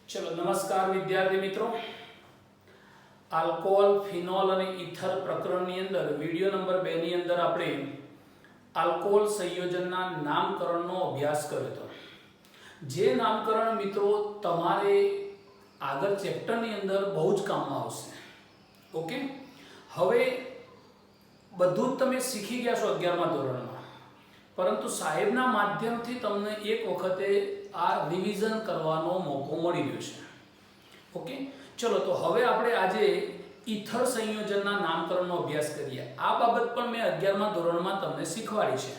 चलो नमस्कार विद्यार्थी मित्रों। आल्कोहोल, फिनोल અને ઇથર પ્રકરણની અંદર વિડિયો નંબર 2 ની અંદર આપણે આલ્કોહોલ સંયોજનના નામકરણનો અભ્યાસ કર્યો હતો। જે નામકરણ મિત્રો તમારે આગળ ચેપ્ટરની અંદર બહુ જ કામમાં આવશે। ઓકે, હવે બધું જ તમે શીખી ગયા છો 11મા ધોરણમાં, પરંતુ સાહેબના માધ્યમથી તમને એક વખતે આ રિવિઝન કરવાનો મોકો મળી રહ્યો છે। ઓકે, ચલો તો હવે આપણે આજે ઇથર સંયોજનના નામકરણનો અભ્યાસ કરીએ। આ બાબત પણ મેં 11મા ધોરણમાં તમને શીખવાડી છે,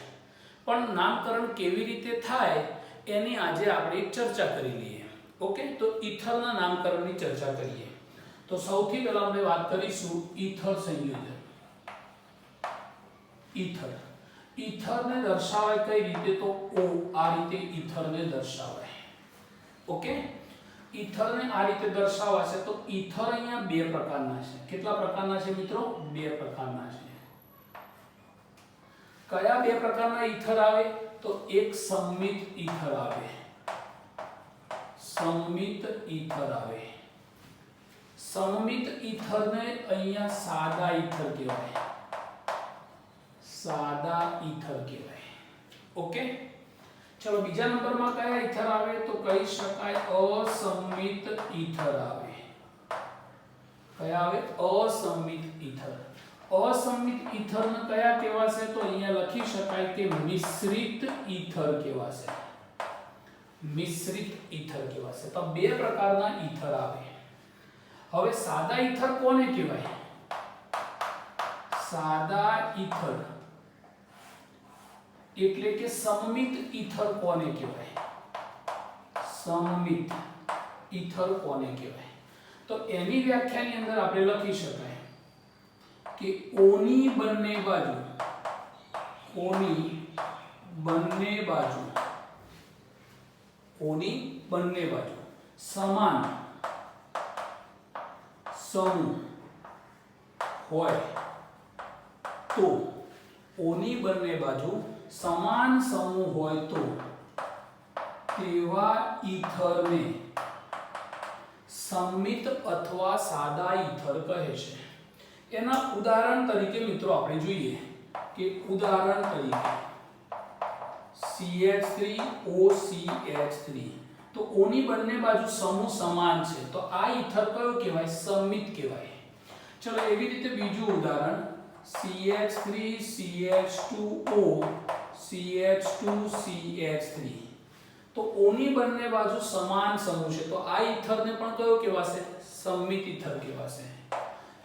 પણ નામકરણ કેવી રીતે થાય એની આજે આપણે ચર્ચા કરી લઈએ। ઓકે, તો ઇથરના નામકરણની ચર્ચા કરીએ। તો સૌથી પહેલા આપણે વાત કરીશું ઇથર સંયોજન। ઇથર ઇથરને દર્શાવાય કઈ રીતે? તો O આ રીતે ઇથરને દર્શાવાય। ઓકે, ઇથરને આ રીતે દર્શાવાશે તો ઇથર અહીંયા બે પ્રકારના છે। કેટલા પ્રકારના છે મિત્રો? બે પ્રકારના છે। કયા બે પ્રકારના ઇથર આવે? તો એક સંમિત ઇથર આવે, સંમિત ઇથર આવે। સંમિત ઇથરને અહીંયા સાદા ઇથર કહેવાય, સાદા ઇથર કહેવાય। ઓકે, ચલો બીજા નંબરમાં કયા ઇથર આવે? તો કહી શકાય અસંમિત ઇથર આવે। કયા આવે? અસંમિત ઇથર। અસંમિત ઇથરને કયા કહેવાશે? તો અહીંયા લખી શકાય કે મિશ્રિત ઇથર કહેવાશે, મિશ્રિત ઇથર કહેવાશે। તો બે પ્રકારના ઇથર આવે। હવે સાદા ઇથર કોને કહેવાય? સાદા ઇથર એટલે કે સમમિત ઇથર કોને કહેવાય? સમમિત ઇથર કોને કહેવાય? તો એની વ્યાખ્યાની અંદર આપણે લખી શકાય કે ઓની બંને બાજુ, ઓની બંને બાજુ, ઓની બંને બાજુ સમાન સમૂહ હોય તો, ઓની બંને બાજુ સમાન સમૂહ હોય તો તેવા ઇથરને સંમિત અથવા સાદા ઇથર કહે છે। એના ઉદાહરણ તરીકે મિત્રો આપણે જોઈએ કે ઉદાહરણ તરીકે CH3OCH3 તો ઓની બંને બાજુ સમૂહ સમાન છે તો આ ઇથર કયો કહેવાય? સંમિત કહેવાય। ચલો એવી રીતે બીજું ઉદાહરણ CH3CH2O CH2CH3 તો ઓની બંને બાજુ સમાન સમૂહ છે તો આ ઇથરને પણ કયો કહેવાશે? સંમિત ઇથર કહેવાશે।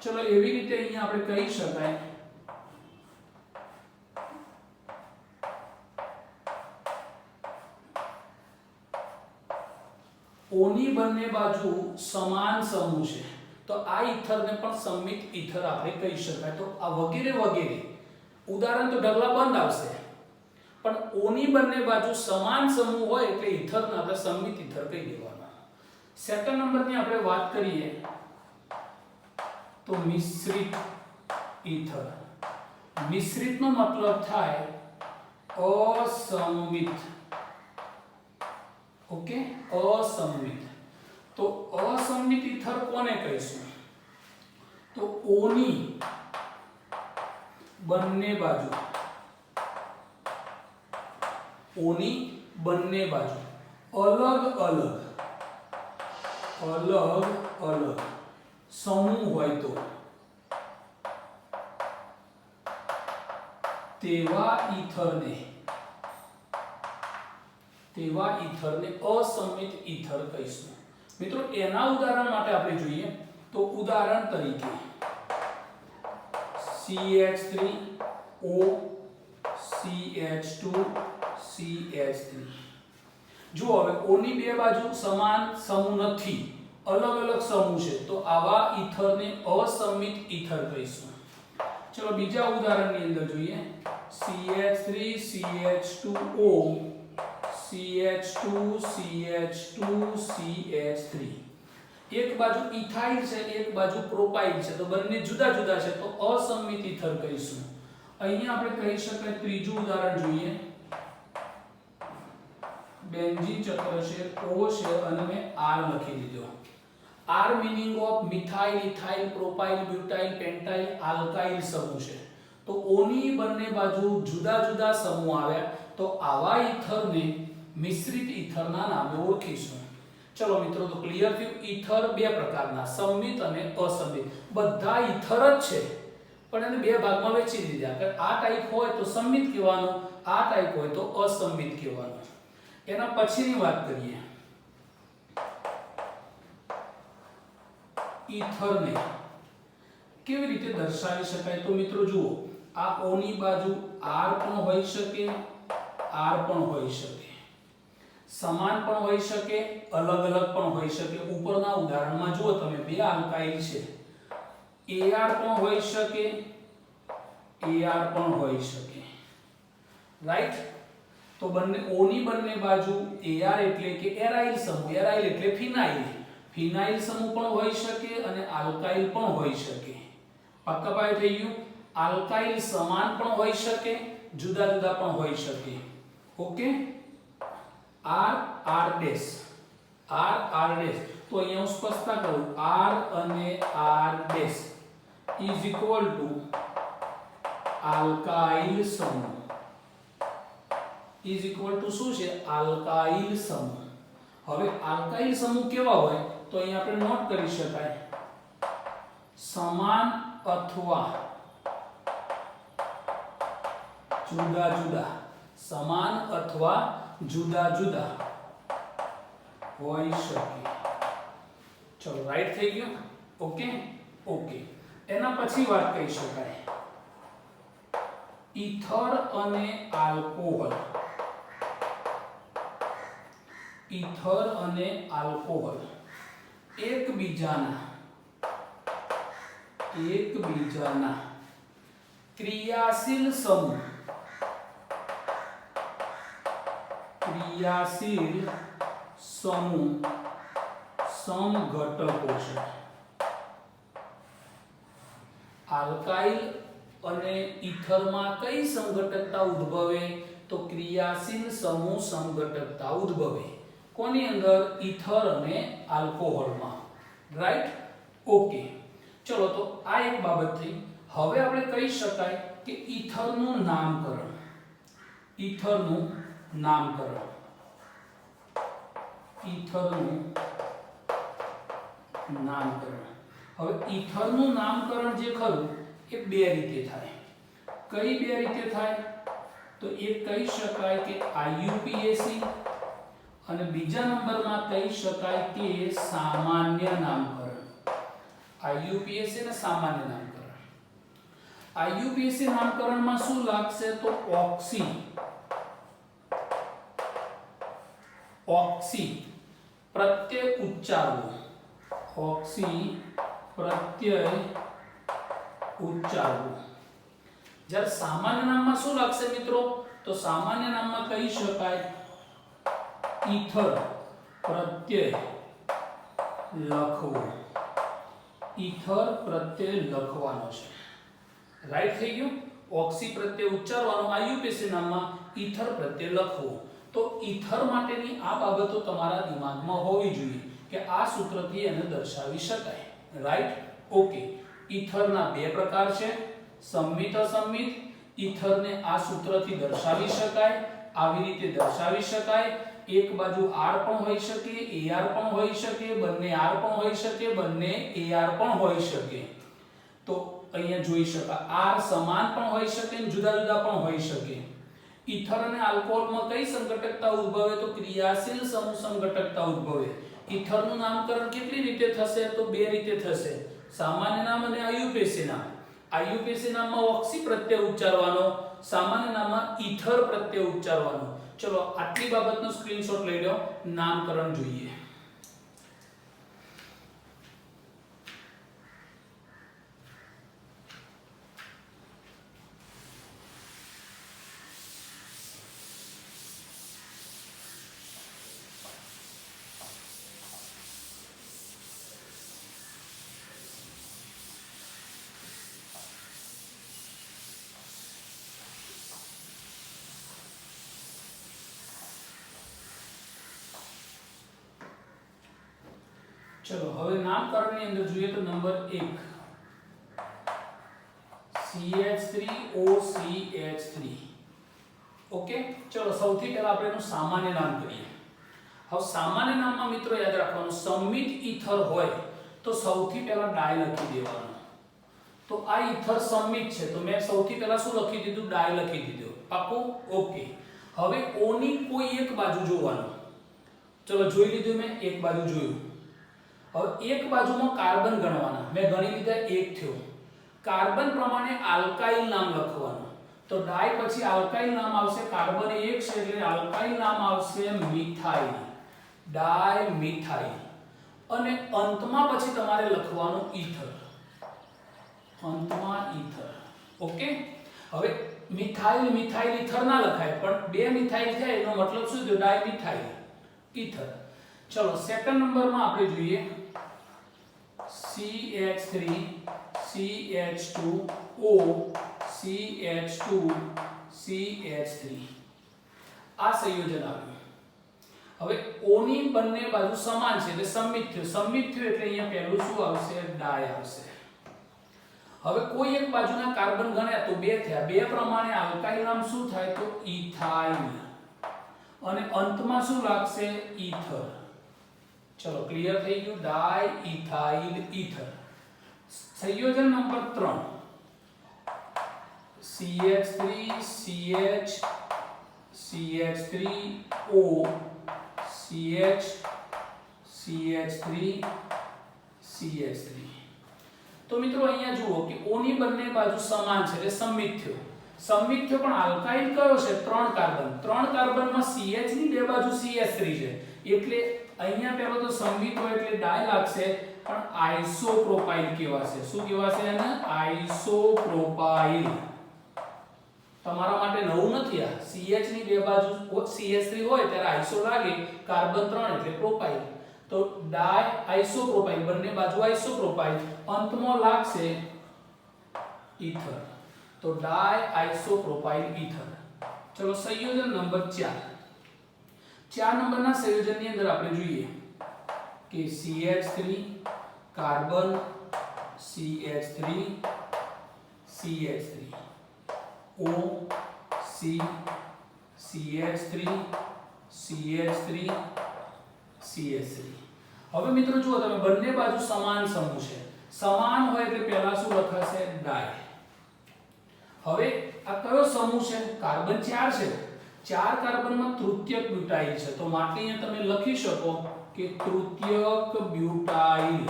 ચલો એવી રીતે અહીંયા આપણે કહી શકાય ઓની બંને બાજુ સમાન સમૂહ છે તો આ ઇથરને પણ સંમિત ઇથર આપણે કહી શકાય। તો આ વગેરે વગેરે ઉદાહરણ તો ઢગલા બંધ આવશે, પણ ઓની બંને બાજુ સમાન સમૂહ હોય એટલે ઇથરને આપણે સંમિત ઇથર કહી દેવાના। સેકન્ડ નંબરની આપણે વાત કરીએ તો મિશ્રિત ઇથર। મિશ્રિતનો મતલબ થાય અસંમિત। ઓકે, અસંમિત। તો અસંમિત ઇથર કોને કહીશું? તો ઓની બંને બાજુ, ઓની બંને બાજુ અલગ અલગ, અલગ અલગ સમૂહ હોય તો તેવા ઇથરને, તેવા ઇથરને અસંમિત ઇથર કહીશું। મિત્રો એના ઉદાહરણ માટે આપણે જોઈએ તો ઉદાહરણ તરીકે CH3O CH2 CH3 જો હવે ઓની બે બાજુ સમાન સમૂહ નથી, અલગ અલગ સમૂહ છે તો આવા ઇથરને અસંમિત ઇથર કહીશું। ચલો બીજા ઉદાહરણની અંદર જોઈએ CH3CH2O CH2CH2CH3 એક બાજુ ઇથાઇલ છે, એક બાજુ પ્રોપાઇલ છે તો બંને જુદા જુદા છે તો અસંમિત ઇથર કહીશું। અહીંયા આપણે કહી શકાય ત્રીજું ઉદાહરણ જોઈએ બેન્ઝીન ચક્ર છે, O છે અને મેં R લખી દીધો. R meaning of methyl, ethyl, propyl, butyl, pentyl, alkyl સમૂહ છે. તો O ની બંને બાજુ જુદા જુદા સમૂહ આવ્યા, તો આવા ઈથરને મિશ્રિત ઈથરના નામે ઓળખીશું. ચલો મિત્રો, તો ક્લિયર થયું. ઈથર બે પ્રકારના, સંમિત અને અસંમિત. બધા ઈથર જ છે, પણ એને બે ભાગમાં વહેંચી દીધા કે આ ટાઈપ હોય તો સંમિત કહેવાનું, આ ટાઈપ હોય તો અસંમિત કહેવાનું. એના પછીની વાત કરીએ. ઈથરને કેવી રીતે દર્શાવી શકાય? તો મિત્રો જુઓ, આ O ની બાજુ R પણ હોઈ શકે, R પણ હોઈ શકે, સમાન પણ હોઈ શકે, અલગ અલગ પણ હોઈ શકે. ઉપરના ઉદાહરણમાં જુઓ તમે, બે આલ્કાઇલ છે, AR પણ હોઈ શકે, AR પણ હોઈ શકે. રાઈટ? તો બંને O ની બંને બાજુ AR એટલે કે એરાઇલ સમૂહ, એરાઇલ એટલે ફિનાઇલ, ફિનાઇલ સમૂહ પણ હોઈ શકે અને આલ્કાઇલ પણ હોઈ શકે. પાક્કા પાયે થઈ ગયું. આલ્કાઇલ સમાન પણ હોઈ શકે, જુદા જુદા પણ હોઈ શકે. Okay, R R dash, R R dash. તો અહીંયા હું સ્પષ્ટતા કરું, R અને R dash is equal to alkyl સમૂહ, ઇઝ ઇક્વલ ટુ શું છે? આલ્કાઇલ સમૂહ. હવે આલ્કાઇલ સમૂહ કેવા હોય? તો અહીંયા આપણે નોટ કરી શકાય, સમાન અથવા જુદા જુદા, સમાન અથવા જુદા જુદા હોઈ શકે. ચલો, રાઈટ થઈ ગયું. Okay okay. એના પછી વાત કહી શકાય, ઈથર અને આલ્કોહોલ. ઈથર અને આલ્કોહોલ એકબીજાના ક્રિયાશીલ સમૂહ, ક્રિયાશીલ સમૂહ સમઘટકો છે. આલ્કાઇલ અને ઈથરમાં કઈ સમઘટકતા ઉદ્ભવે? તો ક્રિયાશીલ સમૂહ સમઘટકતા ઉદ્ભવે. કોની અંદર? ઈથર અને આલ્કોહોલમાં. રાઈટ? ઓકે. ચલો, તો આ એક બાબત થઈ. હવે આપણે કહી શકાય કે ઈથરનું નામકરણ, ઈથરનું નામકરણ, ઈથરનું નામકરણ. હવે ઈથરનું નામકરણ જે ખરું એ બે રીતે થાય. કઈ બે રીતે થાય? તો એક કહી શકાય કે IUPAC અને બીજા નંબરમાં કહી શકાય કે સામાન્ય નામકરણ. IUPAC અને સામાન્ય નામકરણ. IUPAC નામકરણમાં શું લાગશે? તો ઓક્સી, ઓક્સી પ્રત્યય ઉચ્ચારવું, ઓક્સી પ્રત્યય ઉચ્ચારવું. જ્યારે સામાન્ય નામમાં શું લાગશે મિત્રો? તો સામાન્ય નામમાં કહી શકાય ઈથર પ્રત્યય લખવું, ઈથર પ્રત્યય લખવાનો છે. રાઈટ થઈ ગયું. ઓક્સી પ્રત્યય ઉચ્ચારવાનો, IUPAC નામમાં ઈથર પ્રત્યય લખવું. તો ઈથર માટેની આ બાબતો તમારા દિમાગમાં હોવી જોઈએ કે આ સૂત્રથી એને દર્શાવી શકાય. રાઈટ? ઓકે. ઈથરના બે પ્રકાર છે, સંમિત અસંમિત. ઈથરને આ સૂત્રથી દર્શાવી શકાય, આવી રીતે દર્શાવી શકાય. એક બાજુ R પણ હોઈ શકે, AR પણ હોઈ શકે, બંને R પણ હોઈ શકે, બંને AR પણ હોઈ શકે. તો અહીંયા જોઈ શકાય R સમાન પણ હોઈ શકે અને જુદા જુદા પણ હોઈ શકે. ઈથર અને આલ્કોહોલમાં કઈ સંઘટકતા ઉદ્ભવે? તો ક્રિયાશીલ સમૂહ સંઘટકતા ઉદ્ભવે. ઈથરનું નામકરણ કેટલી રીતે થશે? તો બે રીતે થશે, સામાન્ય નામ અને IUPAC નામ. IUPAC નામમાં ઓક્સી પ્રત્યય ઉચ્ચારવાનો, સામાન્ય નામમાં ઈથર પ્રત્યય ઉચ્ચારવાનો. ચલો, આટલી બાબતનો સ્ક્રીનશોટ લઈ લો. નામકરણ જોઈએ. ચલો હવે નામકરણની અંદર જોઈએ તો નંબર 1 CH3OCH3 ઓકે। ચલો સૌથી પહેલા આપણે એનું સામાન્ય નામ કરીએ। હવે સામાન્ય નામમાં મિત્રો યાદ રાખવાનું સંમિત ઈથર હોય તો સૌથી પહેલા ડાય લખી દેવાનો। તો આ ઈથર સંમિત છે તો મેં સૌથી પહેલા શું લખી દીધું ડાય લખી દીધો પાકું ઓકે। હવે O ની કોઈ એક બાજુ જોવાનું। ચલો જોઈ લીધું મેં એક બાજુ જોયું। હવે એક બાજુમાં કાર્બન ગણવાના મેં ગણી લીધા એક થયો। કાર્બન પ્રમાણે આલ્કાઇલ નામ લખવાનું। તો ડાય પછી આલ્કાઇલ નામ આવશે કાર્બન એક છે એટલે આલ્કાઇલ નામ આવશે મિથાઇલ ડાય મિથાઇલ અને અંતમાં પછી તમારે લખવાનું ઈથર અંતમાં ઈથર ઓકે। હવે મિથાઇલ મિથાઇલ ઈથર ના લખાય પણ બે મિથાઇલ થાય એનો મતલબ શું થયો ડાય મિથાઇલ ઈથર। ચલો સેકન્ડ નંબરમાં આપણે જોઈએ CH3 CH2O CH2 CH3 આ સંયોજન આવ્યું। હવે O ની બંને બાજુ સમાન છે એટલે સંમિત થયું એટલે અહીંયા પહેલું શું આવશે ડાય આવશે। હવે કોઈ એક બાજુના કાર્બન ગણ્યા તો બે થયા બે પ્રમાણે આલ્કાઇલ નામ શું થાય તો ઇથાઇલ અને અંતમાં શું લાગશે ઈથર। ચલો ક્લિયર થઈ ગયું ડાય ઇથાઇલ ઈથર। સંયોજન number 3 CH3 CH CH3O CH CH3 CH3 તો મિત્રો અહીંયા જુઓ કે O ની બંને બાજુ સમાન છે એટલે સંમિત થયો પણ આલ્કાઇલ કયો છે ત્રણ કાર્બનમાં CH ની બે બાજુ CH3 છે એટલે અહીંયા પહેલો તો સંમિત હોય એટલે ડાય લાગશે પણ આઇસોપ્રોપાઇલ કહેવાશે। શું કહેવાશે એને આઇસોપ્રોપાઇલ। તમારા માટે નવું નથી આ CH ની બે બાજુ CH3 હોય ત્યારે આઇસો લાગે કાર્બન 3 એટલે પ્રોપાઇલ તો ડાય આઇસોપ્રોપાઇલ બંને બાજુ આઇસોપ્રોપાઇલ અંતમાં લાગશે ઈથર તો ડાય આઇસોપ્રોપાઇલ ઈથર। ચલો સંયોજન નંબર 4 નંબરના સંયોજનની અંદર આપણે જોઈએ કે CH3 carbon CH3 CH3 O C CH3 CH3 CH3 હવે મિત્રો જુઓ તમે બંને બાજુ સમાન સમૂહ છે સમાન હોય એટલે પહેલા શું લખાશે ડાય। હવે આ કયો સમૂહ છે કાર્બન 4 છે 4 કાર્બનમાં તૃતીયક બ્યુટાઇલ છે તો માટે અહીંયા તમે લખી શકો કે તૃતીયક બ્યુટાઇલ।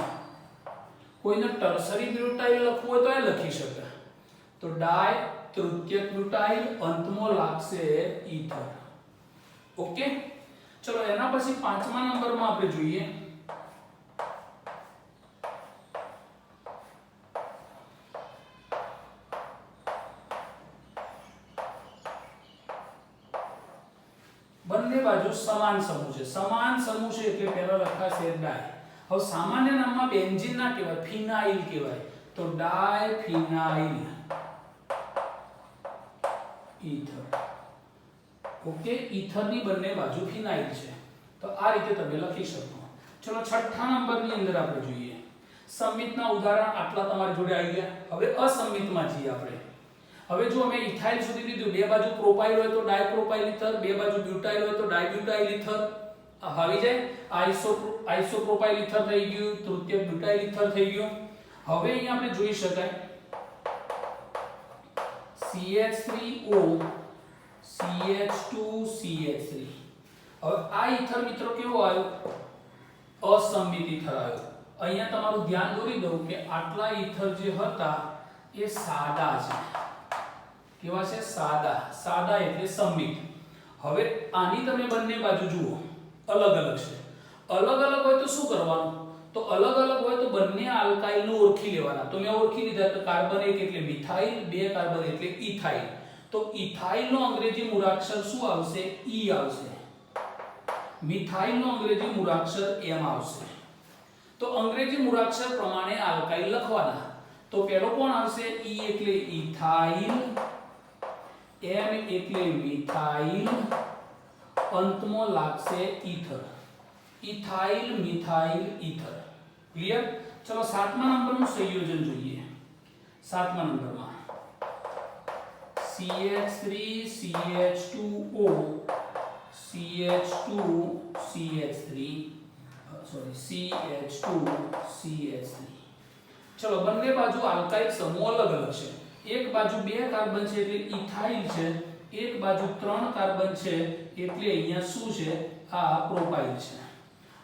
કોઈને ટર્સરી બ્યુટાઇલ લખવું હોય તો એ લખી શકે તો ડાય તૃતીયક બ્યુટાઇલ અંતમાં લાગશે ઈથર ઓકે। ચલો એના પછી પાંચમા નંબરમાં આપણે જોઈએ બંને બાજુ સમાન સમૂહ છે એટલે પહેલા લખાશે ડાય। હવે સામાન્ય નામમાં બેન્ઝીન ના કહેવાય ફિનાઇલ કહેવાય તો ડાય ફિનાઇલ ઈથર ઓકે। ઈથરની બંને બાજુ ફિનાઇલ છે તો આ રીતે તમે લખી શકો। ચલો છઠ્ઠા નંબરની અંદર આપણે જોઈએ સંમિતના ઉદાહરણ આટલા તમારી જોડે આવી ગયા। હવે અસંમિતમાં જઈએ આપણે। હવે જો અમે ઇથાઇલ સુધી લીધું બે બાજુ પ્રોપાઇલ હોય તો ડાયપ્રોપાઇલ ઈથર બે બાજુ બ્યુટાઇલ હોય તો ડાયબ્યુટાઇલ ઈથર આવી જાય। આઇસોપ્રોપાઇલ ઈથર થઈ ગયું તૃતીયક બ્યુટાઇલ ઈથર થઈ ગયું। હવે અહીંયા આપણે જોઈ શકાય CH3O CH2 CH3 હવે આ ઈથર મિત્રો કેવો આવ્યો અસંમિત ઈથર આવ્યો। અહીંયા તમારું ધ્યાન દોરી દઉં કે આટલા ઈથર જે હતા એ સાદા છે કેવા છે સાદા એટલે સંમિત। હવે આની તમે બંને બાજુ જુઓ અલગ અલગ છે અલગ હોય તો શું કરવાનું તો અલગ હોય તો બંને આલ્કાઇલ નું ઓળખી લેવાના તો મેં ઓળખી લીધા તો કાર્બન 1 એટલે મિથાઇલ બે કાર્બન એટલે ઇથાઇલ તો ઇથાઇલ નો અંગ્રેજી મૂળાક્ષર શું આવશે ઈ આવશે મિથાઇલ નો અંગ્રેજી મૂળાક્ષર એમ આવશે તો અંગ્રેજી મૂળાક્ષર પ્રમાણે આલ્કાઇલ લખવાના તો પહેલો કોણ આવશે ઈ એટલે ઇથાઇલ એમ એટલે મિથાઇલ અંતમાં લાગશે ether ethyl methyl ether clear? ચલો 7મા નંબરનું સંયોજન જોઈએ. 7મા નંબરમાં CH3 CH2O CH2 CH3 CH2 CH3. ચલો બંને બાજુ આલ્કાઇલ સમૂહ અલગ અલગ છે. એક બાજુ 2 કાર્બન છે એટલે ઇથાઇલ છે, એક બાજુ 3 કાર્બન છે એટલે અહીંયા શું છે? આ પ્રોપાઇલ છે.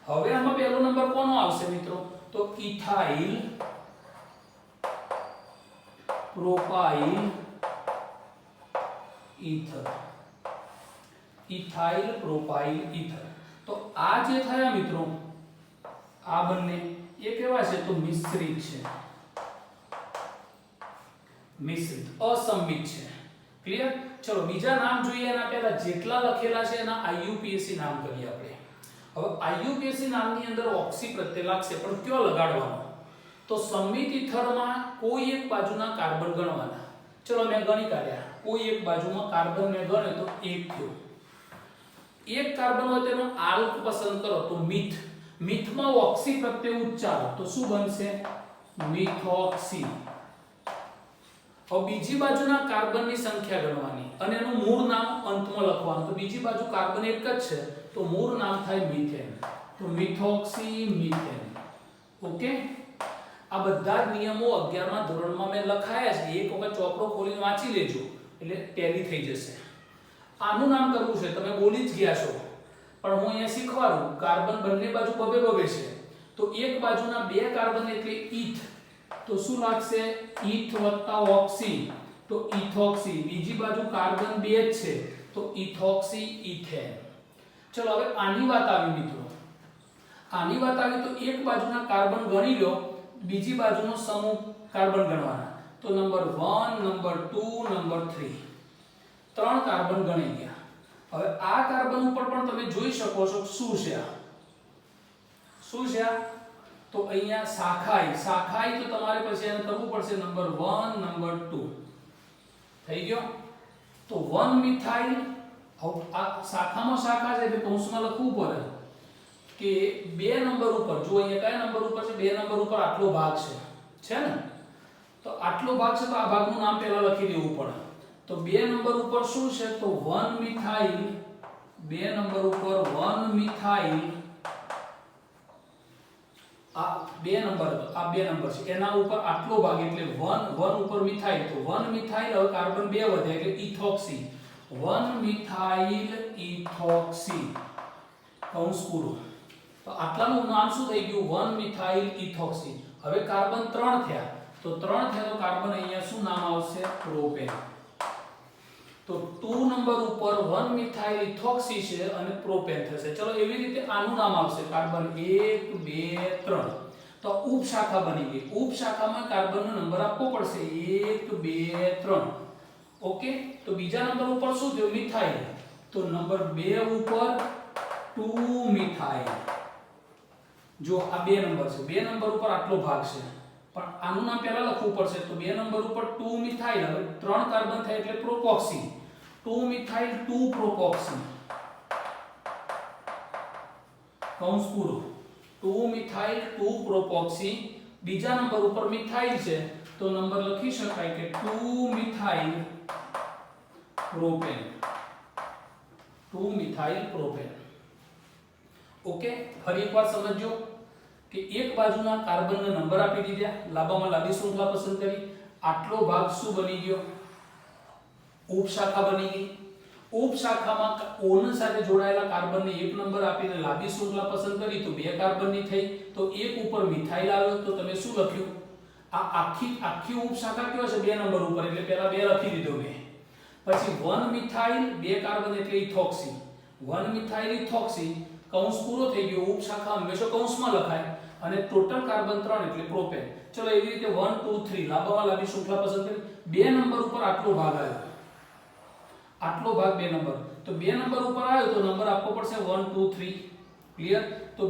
હવે આમાં પહેલો નંબર કોનો આવશે મિત્રો? તો ethyl propyl ether. Ethyl propyl ether. તો આ જે થયા મિત્રો, આ બંને એ કેવા છે? તો મિશ્રિત છે. મિશ્રિત અસંમિત છે. ક્લિયર? ચલો બીજા નામ જોઈએ. એના પહેલા જેટલા લખેલા છે એના આઈયુપીએસી નામ કરીએ આપણે. હવે આઈયુપીએસી નામની અંદર ઓક્સી પ્રત્યય લાગશે, પણ કયો લગાડવાનો? તો સંમિત ઈથરમાં કોઈ એક બાજુના કાર્બન ગણવાના. ચલો મેં ગણી કાઢ્યા. કોઈ એક બાજુમાં કાર્બન મેં ગણે તો 1 થયો. એક કાર્બન હોય તેનો આલ્ક પસંદ કરો તો મિથ. મિથમાં ઓક્સી પ્રત્યય ઉચ્ચારો તો શું બનશે? મિથોક્સી. હવે બીજી બાજુના કાર્બનની સંખ્યા ગણવાની અને એનું મૂળ નામ અંતમાં લખવાનું. તો બીજી બાજુ કાર્બન એક જ છે તો મૂળ નામ થાય મિથેન. તો મિથોક્સી મિથેન. ઓકે? આ બધા જ નિયમો 11મા ધોરણમાં મેં લખાયા છે. એક વખત ચોપડો ખોલીને વાંચી લેજો એટલે ટેલી થઈ જશે. આનું નામ કરવું છે, તમે બોલી જ ગયા છો, પણ હું અહીંયા શીખવાડું. કાર્બન બંને બાજુ બબે બબે છે તો એક બાજુના 2 કાર્બન એટલે ઈથ, તો શું લાગશે? ઈથ વત્તા ઓક્સી તો ઇથોક્સી. બીજી બાજુ કાર્બન 2 જ છે તો ઇથોક્સી ઇથેન. ચલો હવે આની વાત આવી મિત્રો. આની વાત આવી તો એક બાજુના કાર્બન ગણી લો, બીજી બાજુનો સમૂહ કાર્બન ગણવાના. તો નંબર 1 નંબર 2 નંબર 3 3 કાર્બન ગણી ગયા. હવે આ કાર્બન ઉપર પણ તમે જોઈ શકો છો શું છે? આ શું છે? તો અહીંયા શાખાઈ. શાખાઈ તો તમારે પછી એને કરવું પડશે નંબર 1 નંબર 2 થઈ ગયો. તો 1 મિથાઇલ. હવે આ શાખામાં શાખા છે એટલે કૌંસમાં લખવું પડે કે 2 નંબર ઉપર જો અહીંયા કયા નંબર ઉપર છે? 2 નંબર ઉપર આટલો ભાગ છે ને? તો આટલો ભાગ છે તો આ ભાગનું નામ પહેલા લખી દેવું પડે. તો 2 નંબર ઉપર શું છે? તો 1 મિથાઇલ. 2 નંબર ઉપર 1 મિથાઇલ. આ 2 નંબર હતો, આ 2 નંબર છે એના ઉપર આટલો ભાગ એટલે 1 ઉપર મિથાઇલ. તો 1 મિથાઇલ. હવે કાર્બન 2 વધે એટલે ઇથોક્સી. 1 મિથાઇલ ઇથોક્સી કૌંસ પૂરો. તો આટલાનું નામ શું થઈ ગયું? 1 મિથાઇલ ઇથોક્સી. હવે કાર્બન 3 થયા તો 3 થયા તો કાર્બન અહીંયા શું નામ આવશે? પ્રોપેન. તો 2 નંબર ઉપર 1 મિથાઇલ ઇથોક્સી છે અને પ્રોપેન થશે. ચલો એવી રીતે આનું નામ આવશે કાર્બન 1 2 3. તો ઉપશાખા બની ગઈ. ઉપશાખામાં કાર્બનનો નંબર આપવો પડશે 1 2 3. ઓકે? તો બીજા નંબર ઉપર શું થયું? મિથાઇલ. તો નંબર 2 ઉપર 2 મિથાઇલ. જો આ 2 નંબર છે, 2 નંબર ઉપર આટલો ભાગ છે, પણ આનું નામ પહેલા લખવું પડશે. તો 2 નંબર ઉપર 2 મિથાઇલ. હવે 3 કાર્બન થાય એટલે પ્રોપોક્સી. 2 મિથાઇલ 2 પ્રોપોક્સી કૌંસ પૂરો. 2 મિથાઇલ 2 પ્રોપોક્સી. બીજા નંબર ઉપર મિથાઇલ છે તો નંબર લખી શકાય કે 2 methyl propane. 2 methyl propane. Okay? ફરી એકવાર સમજો કે એક બાજુના કાર્બનના નંબર આપી દીધા, લાંબામાં લાંબી શૃંખલા પસંદ કરી. આટલો ભાગ શું બની ગયો? ઉપશાખા બની ગઈ. ઉપશાખામાં O સાથે જોડાયેલા કાર્બનને 1 નંબર આપીને લાંબી શૃંખલા પસંદ કરી તો 2 કાર્બનની થઈ. તો એક ઉપર મિથાઇલ આવ્યો તો તમે શું લખ્યું? આ આખી ઉપશાખા કયો છે? 2 નંબર ઉપર એટલે પહેલા 2 લખી દીધો મેં. પછી 1 મિથાઇલ 2 કાર્બન એટલે ઇથોક્સી. 1 મિથાઇલ ઇથોક્સી કૌંસ પૂરો થઈ ગયો. ઉપશાખા હંમેશા કૌંસમાં લખાય અને ટોટલ કાર્બન 3 એટલે પ્રોપેન. ચલો એવી રીતે 1 2 3 લાંબામાં લાંબી શૃંખલા પસંદ કરી. 2 નંબર ઉપર આટલો ભાગ આવ્યો. આટલો ભાગ 2 નંબર. તો 2 નંબર ઉપર આવ્યો તો નંબર આપવો પડશે 1 2 3. ક્લિયર? તો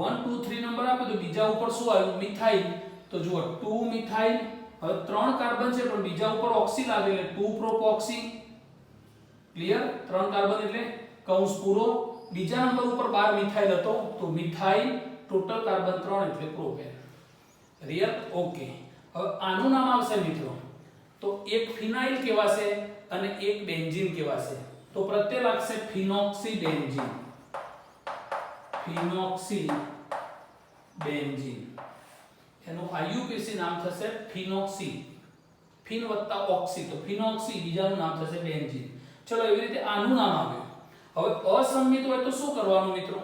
1 2 3 નંબર આપ્યો તો બીજા ઉપર શું આવ્યું? મિથાઇલ. તો જુઓ 2 મિથાઇલ. હવે 3 કાર્બન છે પણ બીજા ઉપર ઓક્સી લાગે એટલે 2 પ્રોપોક્સી. ક્લિયર? 3 કાર્બન એટલે કૌંસ પૂરો. બીજા નંબર ઉપર 12 મિથાઇલ હતો તો મિથાઇલ ટોટલ કાર્બન 3 એટલે પ્રોપેન. રિયલ? ઓકે. હવે આનું નામ આવશે મિત્રો તો એક ફિનાઇલ કહેવાશે અને એક બેન્ઝીન કહેવાશે. તો પ્રત્યય લાગશે ફિનોક્સી બેન્ઝીન. ફિનોક્સી બેન્ઝીન. એનું આઈયુપીએસી નામ થશે ફિનોક્સી. ફિન વત્તા ઓક્સી તો ફિનોક્સી, બીજાનું નામ થશે બેન્ઝીન. ચલો એવી રીતે આનું નામ આવ્યું. હવે અસંમિત હોય તો શું કરવાનું મિત્રો?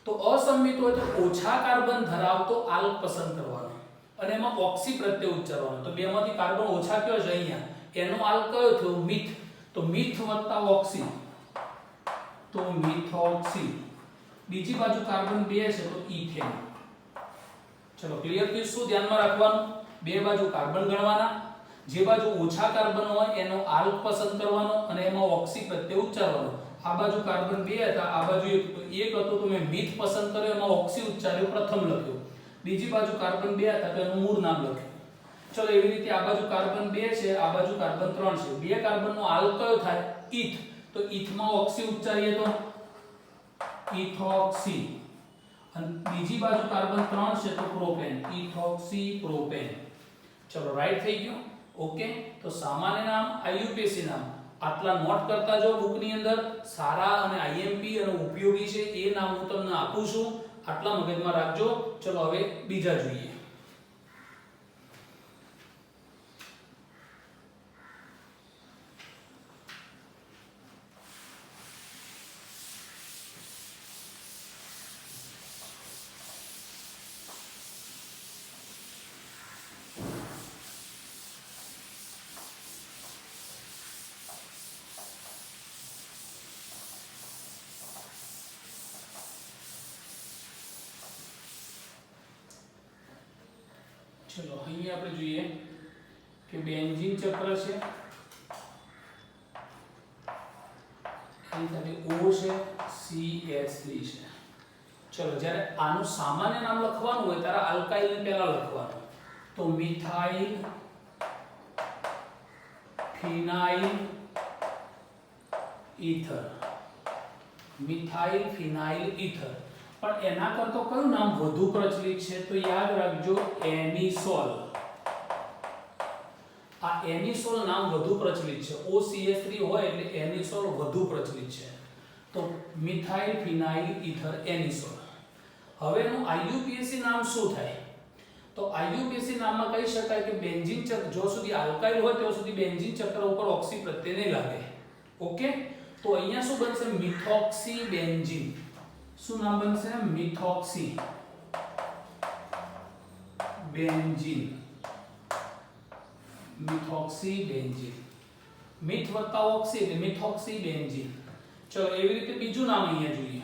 તો અસંમિત હોય તો ઓછા કાર્બન ધરાવતો આલ્ક પસંદ કરવાનો અને એમાં ઓક્સી પ્રત્યય ઉચ્ચારવાનો. તો બેમાંથી કાર્બન ઓછા કયો છે અહીંયા? એનો આલ્ક કયો થયો? મિથ. તો મિથ વત્તા ઓક્સી તો મિથોક્સી. બીજી બાજુ કાર્બન 2 છે તો ઇથેન. ચલો ક્લિયર થયું? શું ધ્યાનમાં રાખવાનું? બે બાજુ કાર્બન ગણવાના, જે બાજુ ઓછા કાર્બન હોય એનો આલ્ક પસંદ કરવાનો અને એમાં ઓક્સી પ્રત્યય ઉચ્ચારવાનો. આ બાજુ કાર્બન 2 હતા, આ બાજુ એક હતો તો મેં મિથ પસંદ કર્યો, એમાં ઓક્સી ઉચ્ચાર્યો, પ્રથમ લખ્યો. બીજી બાજુ કાર્બન 2 હતા તો એનું મૂળ નામ લખ્યું. ચલો એવી રીતે આ બાજુ કાર્બન 2 છે, આ બાજુ કાર્બન 3 છે. બે કાર્બનનો આલ્ક કયો થાય? ઇથ. તો ઇથમાં ઓક્સી ઉચ્ચારીએ તો ઇથોક્સી. અને બીજી બાજુ કાર્બન 3 છે તો પ્રોપેન. Ethoxy propane. ચલો રાઈટ થઈ ગયું. ઓકે. તો સામાન્ય નામ, આઈયુપીએસી નામ આટલા નોટ કરતા જાઓ બુકની અંદર. સારા અને આઈએમપી અને ઉપયોગી છે એ નામ હું તમને આપું છું, આટલા મગજમાં રાખજો. ચલો હવે બીજા જોઈએ. ચલો અહીંયા આપણે જોઈએ કે બેન્ઝીન ચક્ર છે, એની સાથે O છે, CH3 છે. ચલો જ્યારે આનું સામાન્ય નામ લખવાનું હોય ત્યારે આલ્કાઇલ ને પહેલા લખવાનું. તો મિથાઇલ ફિનાઇલ ઈથર. મિથાઇલ ફિનાઇલ ઈથર. પણ એના કરતો કયું નામ વધુ પ્રચલિત છે? તો યાદ રાખજો એનિસોલ. આ એનિસોલ નામ વધુ પ્રચલિત છે. OCH3 હોય એટલે એનિસોલ વધુ પ્રચલિત છે. તો મિથાઇલ ફિનાઇલ ઈથર એનિસોલ. હવે એનું આઈયુપીએસી નામ શું થાય? તો આઈયુપીએસી નામમાં કહી શકાય કે બેન્ઝીન ચક્ર જો સુધી આલ્કાઇલ હોય ત્યાં સુધી બેન્ઝીન ચક્ર ઉપર ઓક્સી પ્રત્યય નહીં લાગે. ઓકે. તો અહીંયા શું બનશે? Methoxy benzene. શું નામ બનશે? Methoxy benzene. Methoxy benzene. Myth વત્તા ઓક્સી એટલે મિથોક્સી બેન્ઝીન. ચલો એવી રીતે બીજું નામ અહીંયા જોઈએ.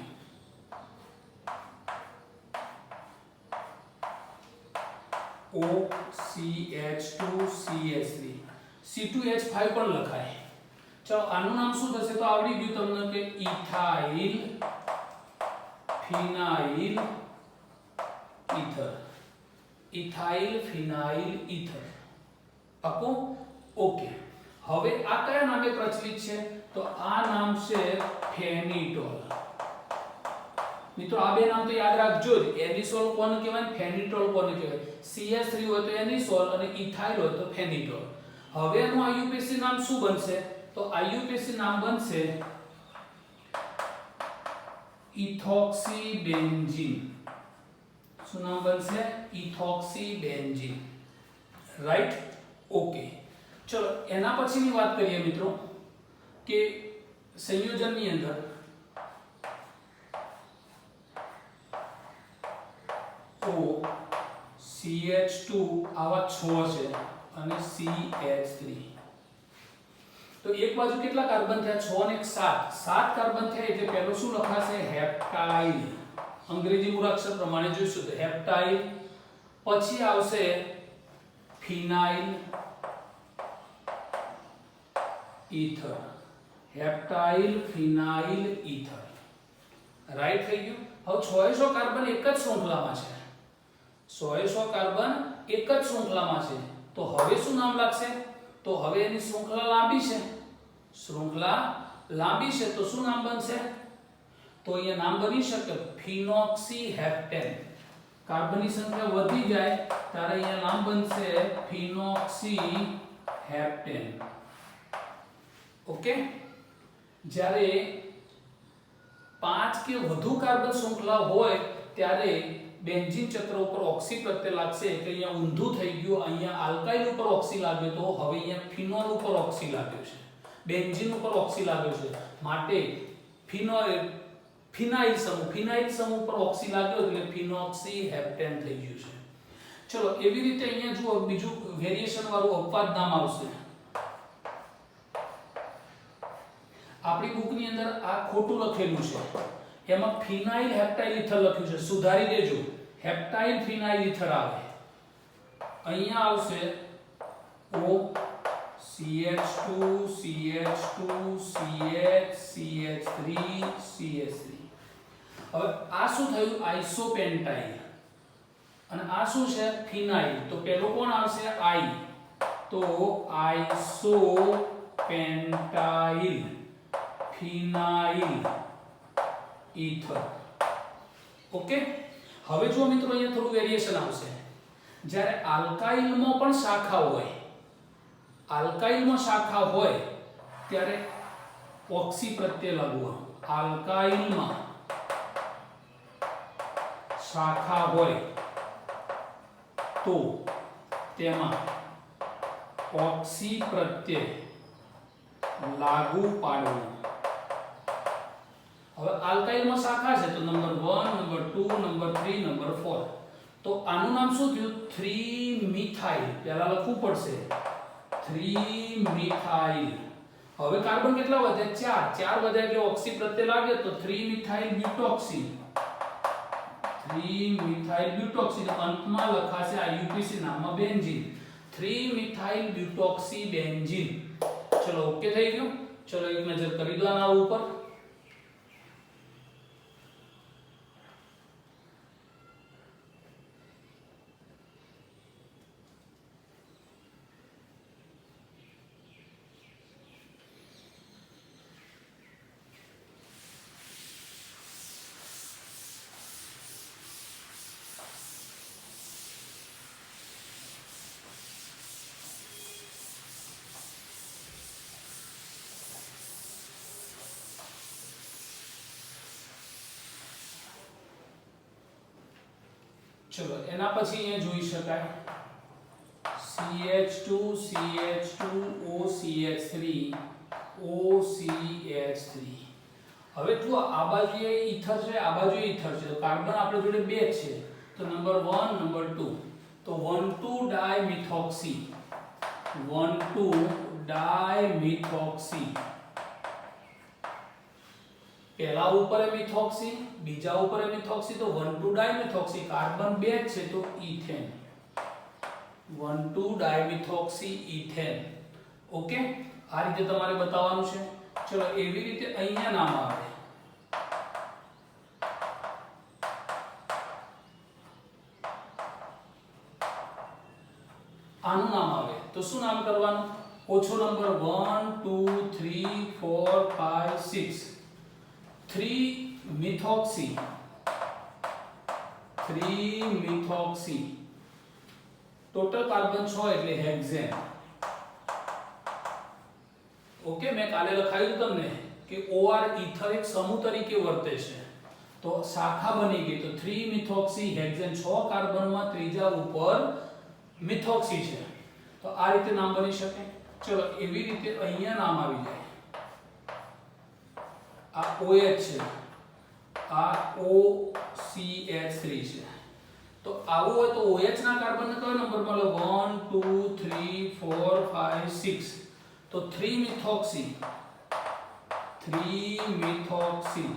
OCH2CH3. C2H5 પણ લખાય. ચલો આનું નામ શું થશે? તો આવડી ગયું તમને કે ઇથાઇલ ફિનાઇલ ઈથર. ઇથાઇલ ફિનાઇલ ઈથર. પાકો? ઓકે. હવે આ કયા નામે પ્રચલિત છે? તો આ નામ છે ફેનિટોલ. મિત્રો આ બે નામ તો યાદ રાખજો જ. એનિસોલ કોને કહેવાય? ફેનિટોલ કોને કહેવાય? CH3 હોય તો એનિસોલ અને ઇથાઇલ હોય તો ફેનિટોલ. હવે એનું આઈયુપીએસી નામ શું બનશે? તો આઈયુપીએસી નામ બનશે ઇથોક્સી બેન્ઝીન. શું નામ બનશે? Ethoxy benzene. રાઈટ? ઓકે. ચલો એના પછીની વાત કરીએ મિત્રો કે સંયોજનની અંદર CH2 આવા 6 છે અને CH3. તો એક બાજુ કેટલા કાર્બન થયા? 6 અને 7. 7 કાર્બન થયા એટલે પહેલો શું લખાશે? હેપ્ટાઇલ. અંગ્રેજી મૂળાક્ષર પ્રમાણે જોઈશું તો હેપ્ટાઇલ. પછી આવશે ફિનાઇલ ઈથર. હેપ્ટાઇલ ફિનાઇલ ઈથર. રાઈટ થઈ ગયું. હવે 600 કાર્બન એક જ શૃંખલામાં છે. 600 કાર્બન એક જ શૃંખલામાં છે. તો હવે શું નામ લાગશે? તો હવે એની શૃંખલા લાંબી છે. શૃંખલા લાંબી છે તો શું નામ બનશે? તો અહીંયા નામ બની શકે ફિનોક્સીહેપ્ટેન. કાર્બનની સંખ્યા વધી જાય ત્યારે અહીંયા નામ બનશે ફિનોક્સીહેપ્ટેન. ઓકે. જ્યારે 5 કે વધુ કાર્બન શૃંખલા હોય ત્યારે બેન્ઝીન ચક્ર ઉપર ઓક્સી પ્રત્યય લાગશે એટલે અહીંયા ઊંધું થઈ ગયું. અહીંયા આલ્કાઇલ ઉપર ઓક્સી લાગ્યો તો હવે અહીંયા ફિનોલ ઉપર ઓક્સી લાગ્યો છે, બેન્ઝીન ઉપર ઓક્સી લાગ્યો છે. માટે ફિનાઇલ સમૂહ પર ઓક્સી લાગ્યો એટલે ફિનોક્સીહેપ્ટેન થઈ ગયું છે. ચલો એવી રીતે અહીંયા જુઓ બીજું વેરિએશન વાળું અપવાદ નામ આવશે. આપણી બુકની અંદર આ ખોટું લખેલું છે, એમાં ફિનાઇલ હેપ્ટાઇલ ઇથર લખ્યું છે, સુધારી દેજો. હેપ્ટાઇલ ફિનાઇલ ઇથર આવે, અહીંયા આવશે O CH2 CH2 CH CH3 CH3. હવે આ શું થયું? આઇસોપેન્ટાઇલ. અને આ શું છે? ફિનાઇલ. તો પેલો કોણ આવશે? I. તો આઇસોપેન્ટાઇલ ફિનાઇલ ઈથર. ઓકે. હવે જો મિત્રો અહીંયા થોડું વેરિએશન આવશે. જ્યારે આલ્કાઇલમાં પણ શાખા હોય, આલ્કાઇલમાં શાખા હોય ત્યારે ઓક્સી પ્રત્યય લાગવો. આલ્કાઇલમાં શાખા હોય તો તેમાં ઓક્સી પ્રત્યય લાગુ પાડવું. હવે આલ્કાઇલમાં શાખા છે તો નંબર 1 નંબર 2 નંબર 3 નંબર 4. તો આનું નામ શું થયું? 3 મિથાઇલ. પહેલા લખવું પડશે 3 મિથાઇલ. હવે કાર્બન કેટલા વધ્યા? 4 વધ્યા એટલે ઓક્સી પ્રત્યય લાગે તો 3 મિથાઇલ બ્યુટોક્સી. 3 મિથાઇલ બ્યુટોક્સી. તો અંતમાં લખાશે આઈયુપીસી નામમાં બેન્ઝીન. 3 methyl butoxy benzene. ચલો ઓકે થઈ ગયું. ચલો એક નજર કરી દો આના ઉપર. ચલો એના પછી અહીંયા જોઈ શકાય CH2 CH2 OCH3 OCH3. હવે જો આ બાજુએ ઈથર છે, આ બાજુએ ઈથર છે, તો કાર્બન આપણે જોડે બે છે તો નંબર 1 નંબર 2. તો 1,2 ડાયમિથોક્સી, 1,2 ડાયમિથોક્સી. પહેલા ઉપર મિથોક્સી, બીજા ઉપર મિથોક્સી, તો 1,2 ડાયમિથોક્સી. કાર્બન બે છે તો ઈથેન, 1,2 ડાયમિથોક્સી ઈથેન. ઓકે. આ રીતે તમારે બતાવવાનું છે. ચલો એવી રીતે અહીંયા નામ આવે. આનું નામ આવે તો શું નામ કરવાનું? ઓછો number 1 2 3 4 5 6. 3 methoxy, 3 methoxy. Total carbon 6 એટલે હેક્ઝેન. ઓકે. મેં કાલે લખાયું તમને કે OR ઈથર એક સમૂહ તરીકે વર્તે છે તો શાખા બની ગઈ. તો 3 મિથોક્સી હેક્ઝેન. 6 કાર્બનમાં ત્રીજા ઉપર મિથોક્સી છે તો આ રીતે નામ બની શકે. ચલો એવી રીતે અહીંયા નામ આવી જાય. આ OH છે, આ OCH3 છે. તો આવું હોય તો OH ના કાર્બનને કયો નંબર મળે? 1 2 3 4 5 6. તો 3 મિથોક્સી, 3 મિથોક્સી.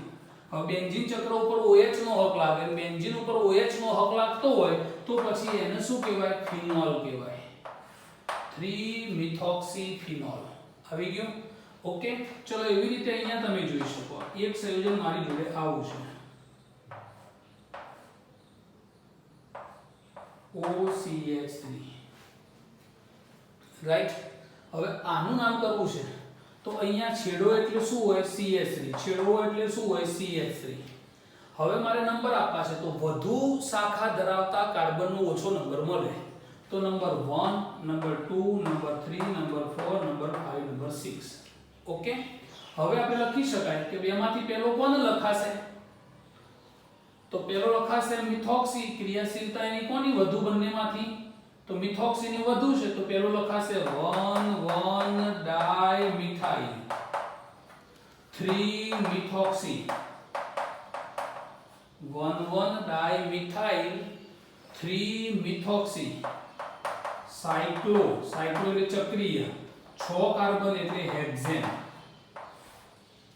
હવે બેન્ઝીન ચક્ર ઉપર OH નો હક લાગે, બેન્ઝીન ઉપર OH નો હક લાગતો હોય તો પછી એને શું કહેવાય? ફિનોલ કહેવાય. 3 મિથોક્સી ફિનોલ. આવી ગયું. ઓકે. ચલો એવી રીતે અહીંયા તમે જોઈ શકો એક સંયોજન મારી જોડે આવું છે OCH3. રાઈટ. હવે આનું નામ કરવું છે તો અહીંયા છેડો એટલે શું હોય CH3 છેડો એટલે શું હોય CH3 હવે મારે નંબર આપવા છે તો વધુ શાખા ધરાવતા કાર્બનનો ઓછો નંબર મળે તો number 1 number 2 number 3 number 4 number 5 number 6 okay હવે આપણે લખી શકાય કે બેમાંથી પહેલો કોણ લખાશે તો પહેલો લખાશે મિથોક્સી ક્રિયાશીલતા એની કોની વધુ બંનેમાંથી તો મિથોક્સી ની વધુ છે તો પહેલો લખાશે 1,1 ડાઇમિથાઇલ 3 મિથોક્સી 1,1 ડાઇમિથાઇલ 3 મિથોક્સી સાયક્લો એટલે ચક્રીય 6 કાર્બન એટલે હેક્ઝેન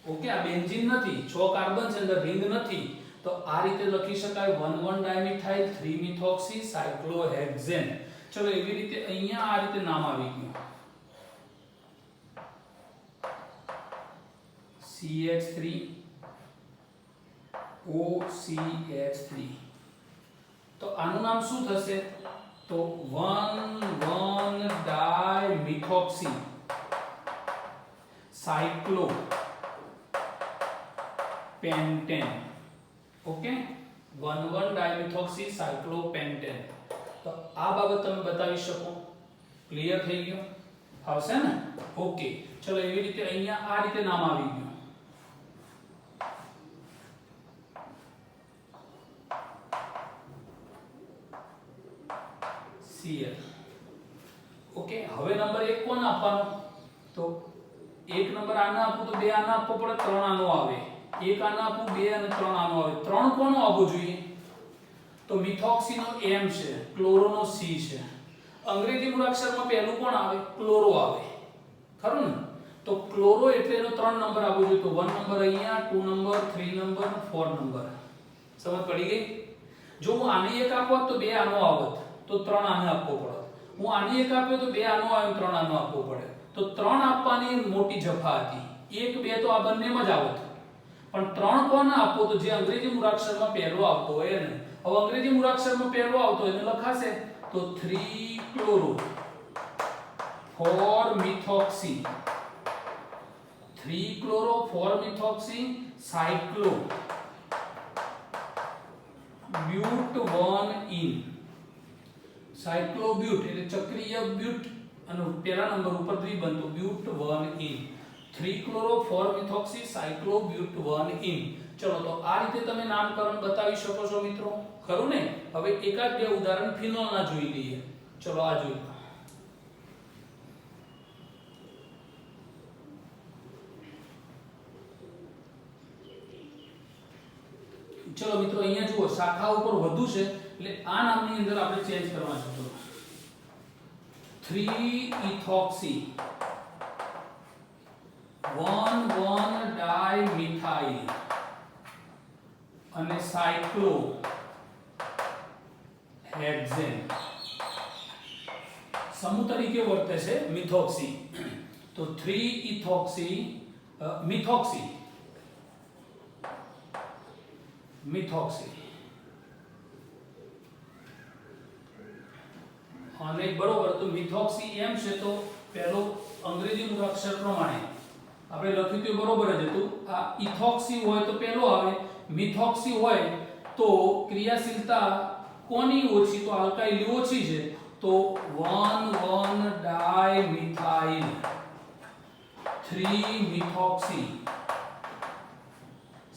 ઓકે આ બેન્ઝીન નથી 6 કાર્બન છે અંદર રિંગ નથી તો આ રીતે લખી શકાય 1,1 ડાઇમિથાઇલ 3 મિથોક્સી સાયક્લોહેક્ઝેન ચલો એવી રીતે અહીંયા આ રીતે નામ આવી ગયું CH3 OCH3 તો આનું નામ શું થશે તો 1,1 ડાઇમિથોક્સી સાયક્લો પેન્ટેન ઓકે 1,1 ડાઇમિથોક્સી સાયક્લોપેન્ટેન તો આ બાબત તમે બતાવી શકો ક્લિયર થઈ ગયું આવશે ને ઓકે ચલો એવી રીતે અહીંયા આ રીતે નામ આવી ગયું Cl ઓકે હવે નંબર 1 કોણ આપવાનો તો એક નંબર આને આપું તો બે આને આપવો પડે ત્રણ આનો આવે એક આને આપું બે અને ત્રણ આનો આવે ત્રણ કોનો આવવો જોઈએ તો મિથોક્સી નો M છે ક્લોરો નો C છે અંગ્રેજી મૂળાક્ષરમાં પહેલું કોણ આવે ક્લોરો આવે ખરું ને તો ક્લોરો એટલે એનો ત્રણ નંબર આવવો જોઈએ તો 1 નંબર અહીંયા 2 નંબર 3 નંબર 4 નંબર સમજ પડી ગઈ જો હું આને એક આપો તો બે આનો આવત તો ત્રણ આને આપવો પડે હું આને એક આપ્યો તો બે આનો આવ્યો ત્રણ આનો આપવો પડે તો ત્રણ આપવાની મોટી જફા હતી એક બે તો આ બંનેમાં જ આવત પણ ત્રણ કોને આપો તો જે અંગ્રેજી મૂળાક્ષરમાં પહેલો આવતો હોય ને હવે અંગ્રેજી મૂળાક્ષરમાં પહેલો આવતો એને લખાશે તો 3 chloro 4 methoxy 3 chloro 4 methoxy cyclo but 1 ene cyclobut એટલે ચક્રીય બ્યુટ અને પહેલા નંબર ઉપર દ્વિબંધ તો but 1 ene 3 chloro 4 methoxy cyclobut 1 ene ચલો તો આ રીતે તમે નામકરણ બતાવી શકો છો મિત્રો ખરું ને હવે એકાદ બે ઉદાહરણ ફિનોલના જોઈ લઈએ ચલો આ જોઈએ ચલો મિત્રો અહીંયા જુઓ શાખા ઉપર વધુ છે એટલે આ નામની અંદર આપણે ચેન્જ કરવા છે તો 3 ઇથોક્સી 1,1 ડાઇમિથાઇલ અને સાયક્લો હેક્ઝેન સમૂહ તરીકે વર્તે છે મિથોક્સી તો 3 ઇથોક્સી મિથોક્સી અને બરોબર તો મિથોક્સી એમ છે તો પહેલો અંગ્રેજી મૂળાક્ષર પ્રમાણે આપણે લખ્યું તો બરોબર જ હતું આ ઇથોક્સી હોય તો પહેલો આવે મિથોક્સી હોય તો ક્રિયાશીલતા કોની ઓછી તો આલ્કાઇલ ઓછી છે તો 1,1 ડાઇમિથાઇલ 3 મિથોક્સી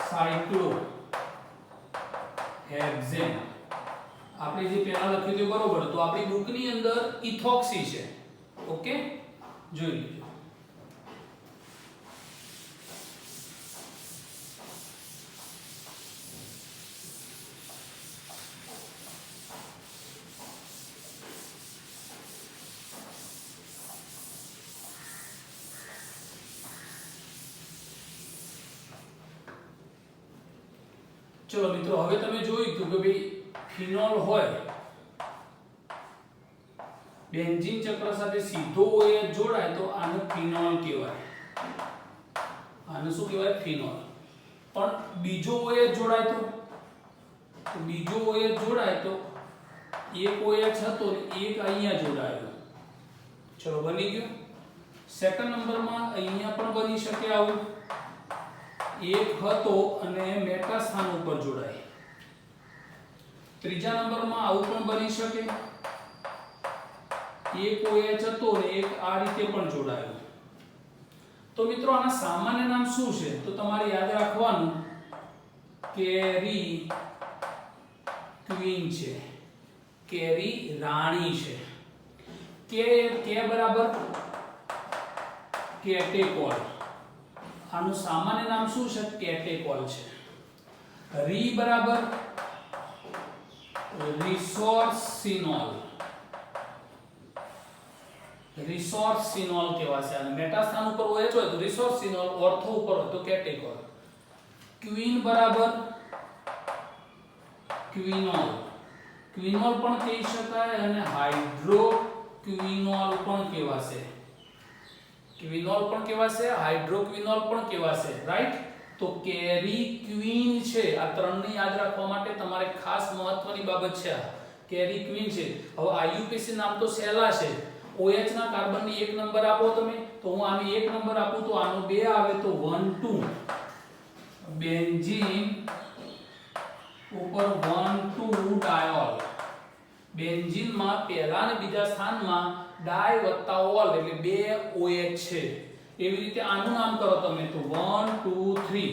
સાયક્લો હેક્ઝેન આપણે જે પહેલા લખ્યું તે બરોબર તો આપણી બુકની અંદર ઇથોક્સી છે ઓકે જોઈ લીધું ચલો મિત્રો હવે તમે જોયું કે ભાઈ ફિનોલ હોય બેન્ઝીન ચક્ર સાથે સીધો OH જોડાય તો આને ફિનોલ કહેવાય આને શું કહેવાય ફિનોલ પણ બીજો OH જોડાય તો બીજો OH જોડાય તો એક OH હતો ને એક અહીંયા જોડાયો ચલો બની ગયું સેકન્ડ નંબરમાં અહીંયા પણ બની શકે આવું, એક હતો અને મેટા સ્થાન ઉપર જોડાય. ત્રીજા નંબરમાં આવું પણ બની શકે, એક OH હતો ને એક આ રીતે પણ જોડાયો. તો મિત્રો આના સામાન્ય નામ શું છે? તો તમારે યાદ રાખવાનું કેરી ક્વીન છે, કેરી રાણી છે. કે બરાબર કેટેકોલ, આનું સામાન્ય નામ શું છે? કેટેકોલ છે. રી બરાબર રિસોર્સિનોલ, રિસોર્સિનોલ કહેવાશે. અને મેટા સ્થાન ઉપર OH હોય તો રિસોર્સિનોલ, ઓર્થો ઉપર હોય તો કેટેકોલ. ક્વીન બરાબર ક્વિનોલ, ક્વિનોલ પણ કહી શકાય અને હાઇડ્રોક્વિનોલ પણ કહેવાશે. ક્વિનોલ પણ કહેવાશે, હાઇડ્રોક્વિનોલ પણ કહેવાશે, રાઈટ. તો કેરી ક્વીન છે. આ ત્રણને યાદ રાખવા માટે તમારે ખાસ મહત્વની બાબત છે આ કેરી ક્વીન છે. હવે IUPAC નામ તો સહેલા છે. OH ના કાર્બનની એક નંબર આપો તમે, તો હું આને એક નંબર આપું તો આનો 2 આવે તો 1 2. બેન્ઝીન ઉપર 1 2 ડાયોલ. બેન્ઝીનમાં પહેલા અને બીજા સ્થાનમાં ડાય વત્તા ઓલ એટલે 2 OH છે. એવી રીતે આનું નામ કરો તમે તો 1 2 3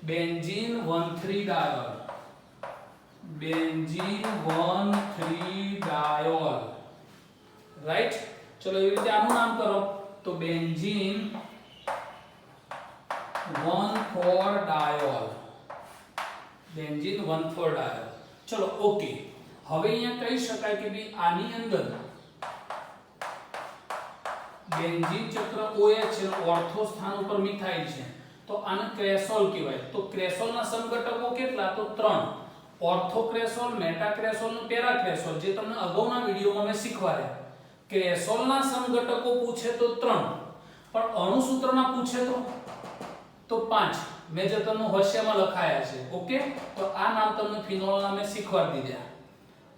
benzene 1 3 diol, benzene 1 3 diol, right. ચલો એવી રીતે આનું નામ કરો તો બેન્ઝીન 1 4 ડાયોલ, બેન્ઝીન 1 4 ડાયોલ. ચલો ઓકે. હવે અહીંયા કહી શકાય કે ભાઈ આની અંદર બેન્ઝીન ચક્ર OH છે, ઓર્થો સ્થાન ઉપર મિથાઇલ છે, તો આને ક્રેસોલ કહેવાય. તો ક્રેસોલના સમઘટકો કેટલા? તો 3. ઓર્થો ક્રેસોલ, મેટા ક્રેસોલ અને પેરા ક્રેસોલ, જે તમને અગાઉના વિડિયોમાં મેં શીખવાડ્યા. ક્રેસોલના સમઘટકો પૂછે તો 3, પણ અણુસૂત્રના પૂછે તો 5. મેં જે તમને હોશિયામાં લખાયા છે. ઓકે, તો આ નામ તમને ફિનોલના મેં શીખવાડી દીધા.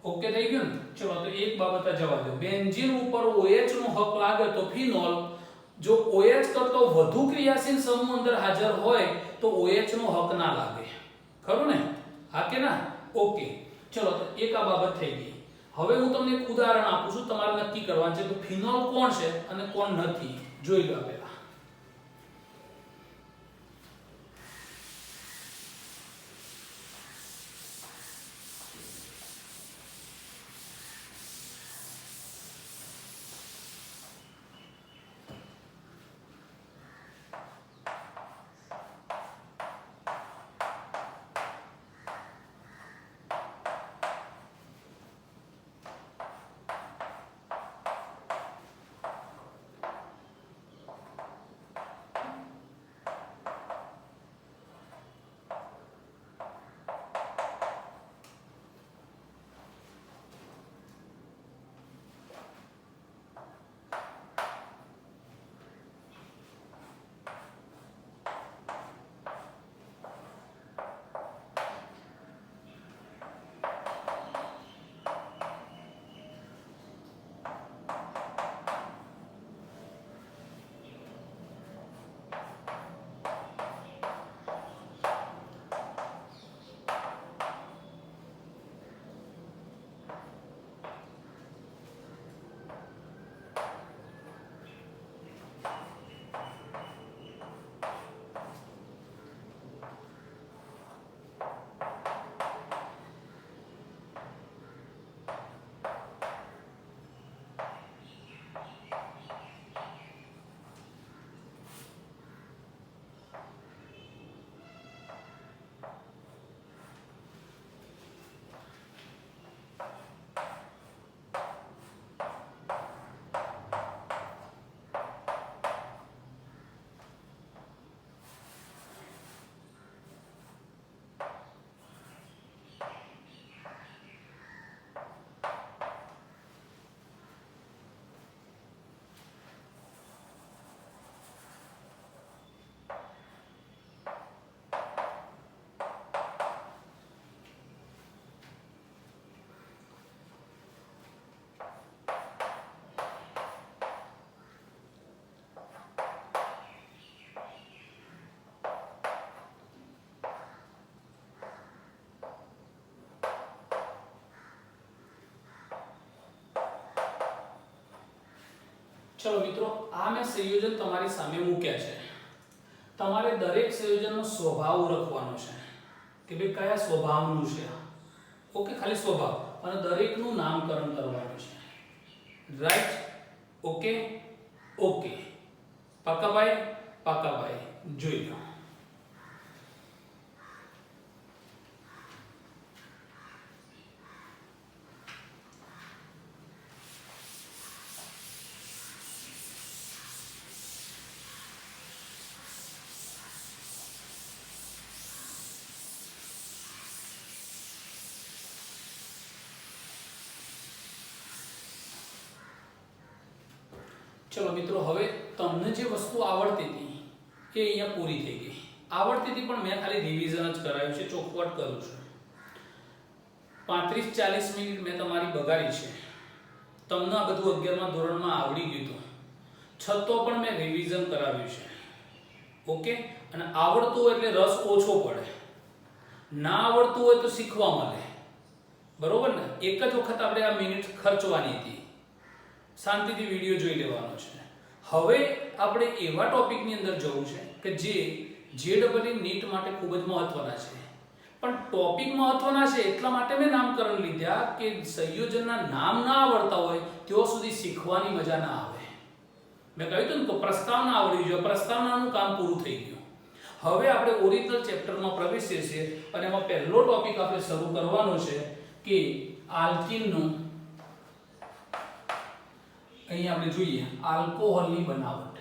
ઓકે થઈ ગયું ને? ચલો તો એક બાબત જવા દો. બેન્ઝીન ઉપર OH નો હક લાગે તો ફિનોલ, જો OH કરતો વધુ ક્રિયાશીલ સમૂહ અંદર હાજર હોય તો OH નો હક ના લાગે. ખરું ને? હા કે ના? ઓકે. ચલો તો એક આ બાબત થઈ ગઈ. હવે હું તમને એક ઉદાહરણ આપું છું, તમારે નક્કી કરવાનું છે તો ફિનોલ કોણ છે અને કોણ નથી. જોઈ લો પહેલા. ચલો મિત્રો, આ મેં સંયોજન તમારી સામે મૂક્યા છે. તમારે દરેક સંયોજનનો સ્વભાવ ઓળખવાનો છે કે ભાઈ કયા સ્વભાવનું છે. ઓકે, ખાલી સ્વભાવ, અને દરેકનું નામકરણ કરવાનું છે. રાઈટ? ઓકે ઓકે, પાકાભાઈ જોઈ લો. ચલો મિત્રો, હવે તમને જે વસ્તુ આવડતી હતી એ અહીંયા પૂરી થઈ ગઈ. આવડતી હતી પણ મેં ખાલી રિવિઝન જ કરાવ્યું છે, ચોખવટ કરું છું. 35-40 મિનિટ મેં તમારી બગાડી છે. તમને આ બધું 11મા ધોરણમાં આવડી ગયું હતું, છતાં પણ મેં રિવિઝન કરાવ્યું છે. ઓકે, અને આવડતું હોય એટલે રસ ઓછો પડે, ના આવડતું હોય તો શીખવા મળે. બરોબર ને? એક જ વખત આપણે આ મિનિટ ખર્ચવાની હતી, શાંતિથી વિડિયો જોઈ લેવાનો છે. હવે આપણે એવા ટોપિકની અંદર જવું છે કે જે JEE નીટ માટે ખૂબ જ મહત્વના છે. પણ ટોપિક મહત્વના છે એટલા માટે મેં નામકરણ લીધા કે સંયોજનના નામ ના આવડતા હોય ત્યાં સુધી શીખવાની મજા ના આવે. મેં કહ્યું હતું ને, તો પ્રસ્તાવના આવડી જોઈએ, પ્રસ્તાવનાનું કામ પૂરું થઈ ગયું. હવે આપણે ઓરિજિનલ ચેપ્ટરમાં પ્રવેશીએ છીએ અને એમાં પહેલો ટોપિક આપણે શરૂ કરવાનો છે કે આલ્કીનનું. અહીંયા આપણે જોઈએ આલ્કોહોલની બનાવટ.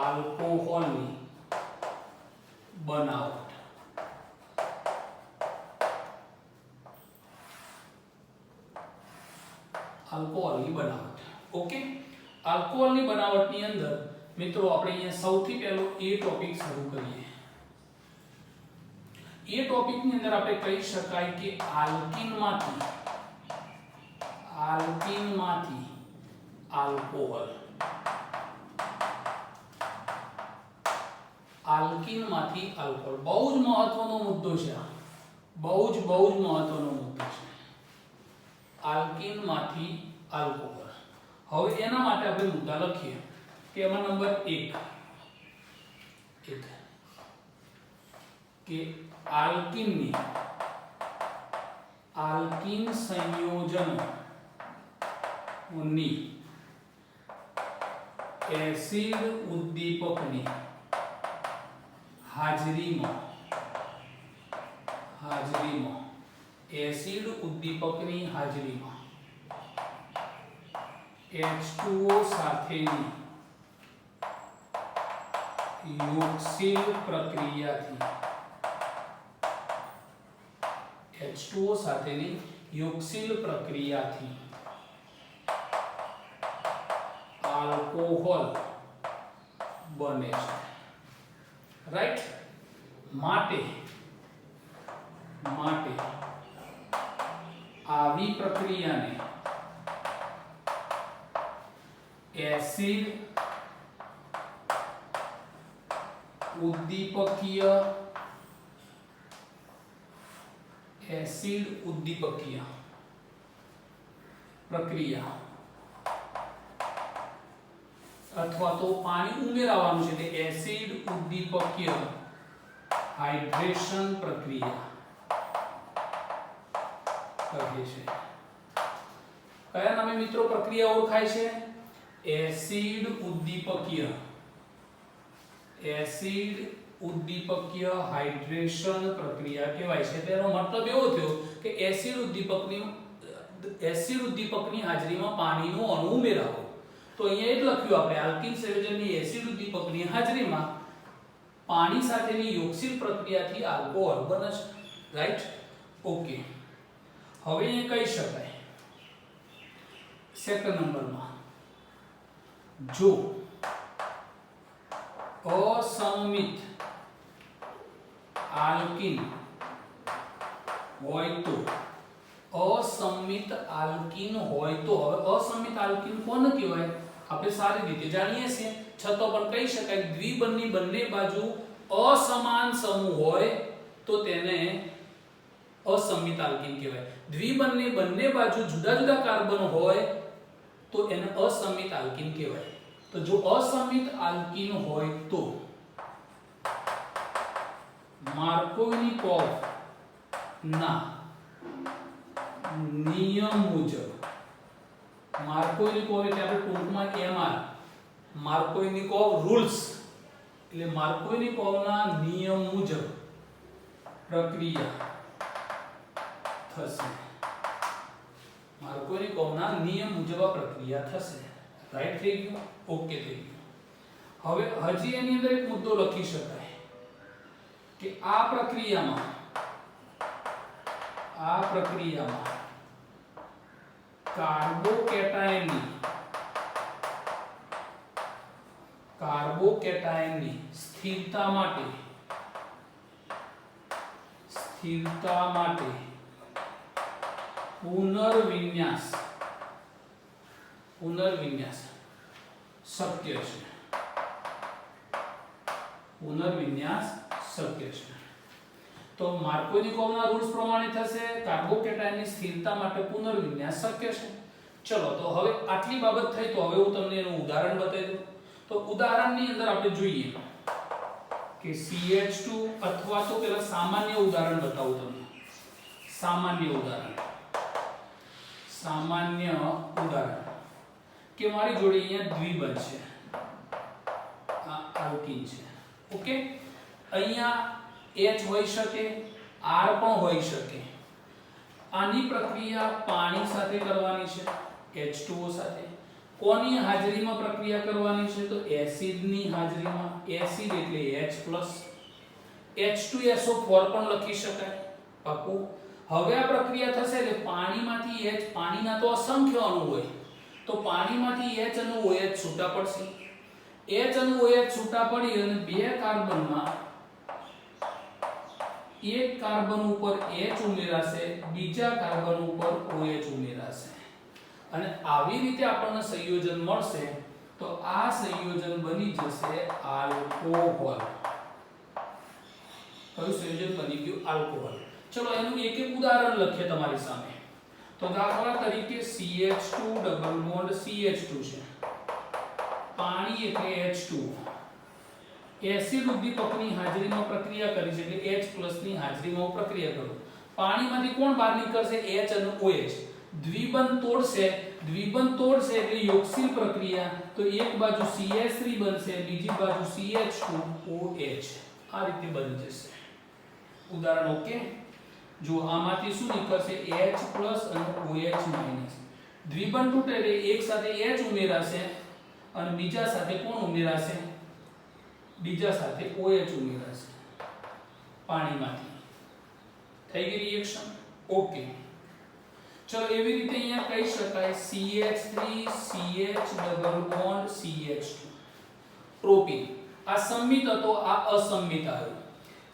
આલ્કોહોલની બનાવટ. આલ્કોહોલની બનાવટ. ઓકે, આલ્કોહોલની બનાવટની અંદર મિત્રો આપણે અહીંયા સૌથી પહેલો એ ટોપિક શરૂ કરીએ. એ ટોપિકની અંદર આપણે કહી શકાય કે આલ્કીનમાંથી આલ્કોહોલ. આલ્કીનમાંથી આલ્કોહોલ બહુ જ મહત્વનો મુદ્દો છે. બહુ જ મહત્વનો મુદ્દો છે, આલ્કીનમાંથી આલ્કોહોલ. હવે એના માટે આપણે મુદ્દા લખીએ કે એમાં નંબર 1 કે આલ્કીન સંયોજનોની એસિડ ઉદ્દીપકની હાજરીમાં એસિડ ઉદ્દીપકની હાજરીમાં H2O સાથેની યોગશીલ પ્રક્રિયાથી H2O સાથેની યોગશીલ પ્રક્રિયાથી આલ્કોહોલ બને છે. રાઈટ? માટે આવી પ્રક્રિયાને એસિડ ઉદ્દીપકીય પ્રક્રિયા અથવા તો પાણી ઉમેરવાનું છે તે એસિડ ઉદ્દીપકીય હાઇડ્રેશન પ્રક્રિયા કહે છે. કયા નામે મિત્રો પ્રક્રિયા ઓળખાય છે? એસિડ ઉદ્દીપકીય હાઇડ્રેશન પ્રક્રિયા કહેવાય છે. તેનો મતલબ એવો થયો કે એસિડ ઉદ્દીપકની હાજરીમાં પાણીનો અણુ ઉમેરાવો. તો અહીંયા એ જ લખ્યું આપણે, આલ્કીન સંયોજનની એસિડ ઉદ્દીપકની હાજરીમાં પાણી સાથેની યોગશીલ પ્રક્રિયાથી આલ્કોહોલ બને છે. રાઈટ? ઓકે, હવે અહીંયા કહી શકાય સેકન્ડ નંબરમાં, જો અસંમિત આલ્કીન હોય તો હવે અસંમિત આલ્કીન કોને કહેવાય? આપણે સારી રીતે જાણીએ છીએ, છતાં પણ કહી શકાય દ્વિબંધની બંને બાજુ અસમાન સમૂહ હોય તો તેને અસંમિત આલ્કીન કહેવાય. દ્વિબંધની બંને બાજુ જુદા જુદા કાર્બન હોય તો એને અસંમિત આલ્કીન કહેવાય. તો જો અસંમિત આલ્કીન હોય તો માર્કોવનિકોવ ના નિયમ મુજબ, માર્કોવનિકોવ એટલે આપણે ટૂંકમાં MR, માર્કોવનિકોવ રૂલ્સ એટલે માર્કોવનિકોવના નિયમ મુજબ પ્રક્રિયા થશે. માર્કોવનિકોવના નિયમ મુજબ આ પ્રક્રિયા થશે. રાઈટ થઈ ગયું? ઓકે થઈ ગયું. હવે હજી એની અંદર એક મુદ્દો લખી શકાય કે આ પ્રક્રિયામાં કાર્બોકેટાયનની સ્થિરતા માટે પુનર્વિન્યાસ શક્ય છે. તો માર્કોવનિકોવના રૂલ્સ પ્રમાણે થશે. કાર્બોકેટાયનની સ્થિરતા માટે પુનર્વિન્યાસ શક્ય છે. ચલો તો હવે આટલી બાબત થઈ તો હવે હું તમને એનું ઉદાહરણ બતાવી દઉં. તો ઉદાહરણની અંદર આપણે જોઈએ કે CH2 અથવા તો પેલા સામાન્ય ઉદાહરણ બતાવું તમને. સામાન્ય ઉદાહરણ કે મારી જોડે અહીંયા દ્વિબંધ છે, આ આલ્કીન છે. ઓકે, અહીંયા H હોઈ શકે, R પણ હોઈ શકે. આની પ્રક્રિયા પાણી સાથે કરવાની છે, H2O સાથે. કોની હાજરીમાં પ્રક્રિયા કરવાની છે? તો એસિડની હાજરીમાં. એસિડ એટલે H+, H2SO4 પણ લખી શકાય. પાકું. હવે આ પ્રક્રિયા થશે એટલે પાણીમાંથી H, પાણીના તો અસંખ્ય અણુ હોય, તો પાણીમાંથી H અને OH છૂટા પડશે. H અને OH છૂટા પડી અને બે કાર્બનમાં એક કાર્બન ઉપર H ઉમેરાશે, બીજા કાર્બન ઉપર OH ઉમેરાશે અને આવી રીતે આપણને સંયોજન મળશે. તો આ સંયોજન બની જશે આલ્કોહોલ. કયું સંયોજન બની ગયું? આલ્કોહોલ. ચલો એનું એક એક ઉદાહરણ લખીએ તમારી સામે. તો દાખલા તરીકે CH2 ડબલ બોન્ડ CH2 છે, પાણી એટલે H2O. એસિડ ઉદ્દીપકની હાજરીમાં પ્રક્રિયા કરી છે એટલે H+ ની હાજરીમાં પ્રક્રિયા કરું. પાણીમાંથી કોણ બહાર નીકળશે? H અને OH. દ્વિબંધ તોડશે એટલે યોગશીલ પ્રક્રિયા. તો એક બાજુ CH3 બનશે, બીજી બાજુ CH2OH. આ રીતે બની જશે. ઉદાહરણ ઓકે. જો આમાંથી શું નીકળશે? H+ અને OH-. દ્વિબંધ તૂટે એટલે એક સાથે H ઉમેરાશે અને બીજા સાથે કોણ ઉમેરાશે? બીજા સાથે OH ઉમેરાશે પાણીમાંથી. થઈ ગઈ રિએક્શન. ઓકે. ચલો એવી રીતે અહીંયા કહી શકાય CH3 CH double bond CH2. Propyne આ સંમિત હતો, આ અસંમિત આવ્યો.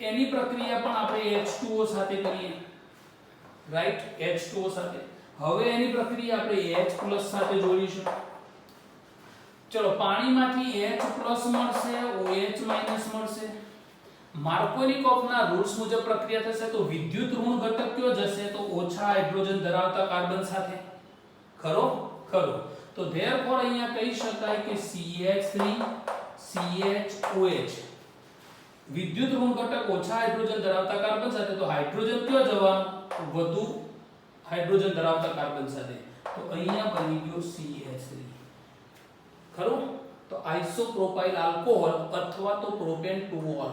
એની પ્રક્રિયા પણ આપણે H2O સાથે કરીએ. રાઈટ, H2O સાથે. હવે એની પ્રક્રિયા આપણે H+ સાથે જોડીશું. ચલો પાણીમાંથી H+ મળશે, OH- મળશે. માર્કોવનિકોવના રૂલ્સ મુજબ પ્રક્રિયા થશે તો વિદ્યુત ઋણ ઘટક કયો જશે? તો ઓછા હાઇડ્રોજન ધરાવતા કાર્બન સાથે. ખરો? તો ધેરફોર અહીંયા કહી શકાય કે CH3 CH OH વિદ્યુત ઋણ ઘટક ઓછા હાઇડ્રોજન ધરાવતા કાર્બન સાથે. તો હાઇડ્રોજન કયો જવાનો? વધુ હાઇડ્રોજન ધરાવતા કાર્બન સાથે. તો અહીંયા બની ગયો CH3. ખરું? તો આઇસોપ્રોપાઇલ આલ્કોહોલ અથવા તો પ્રોપેન 2-ol.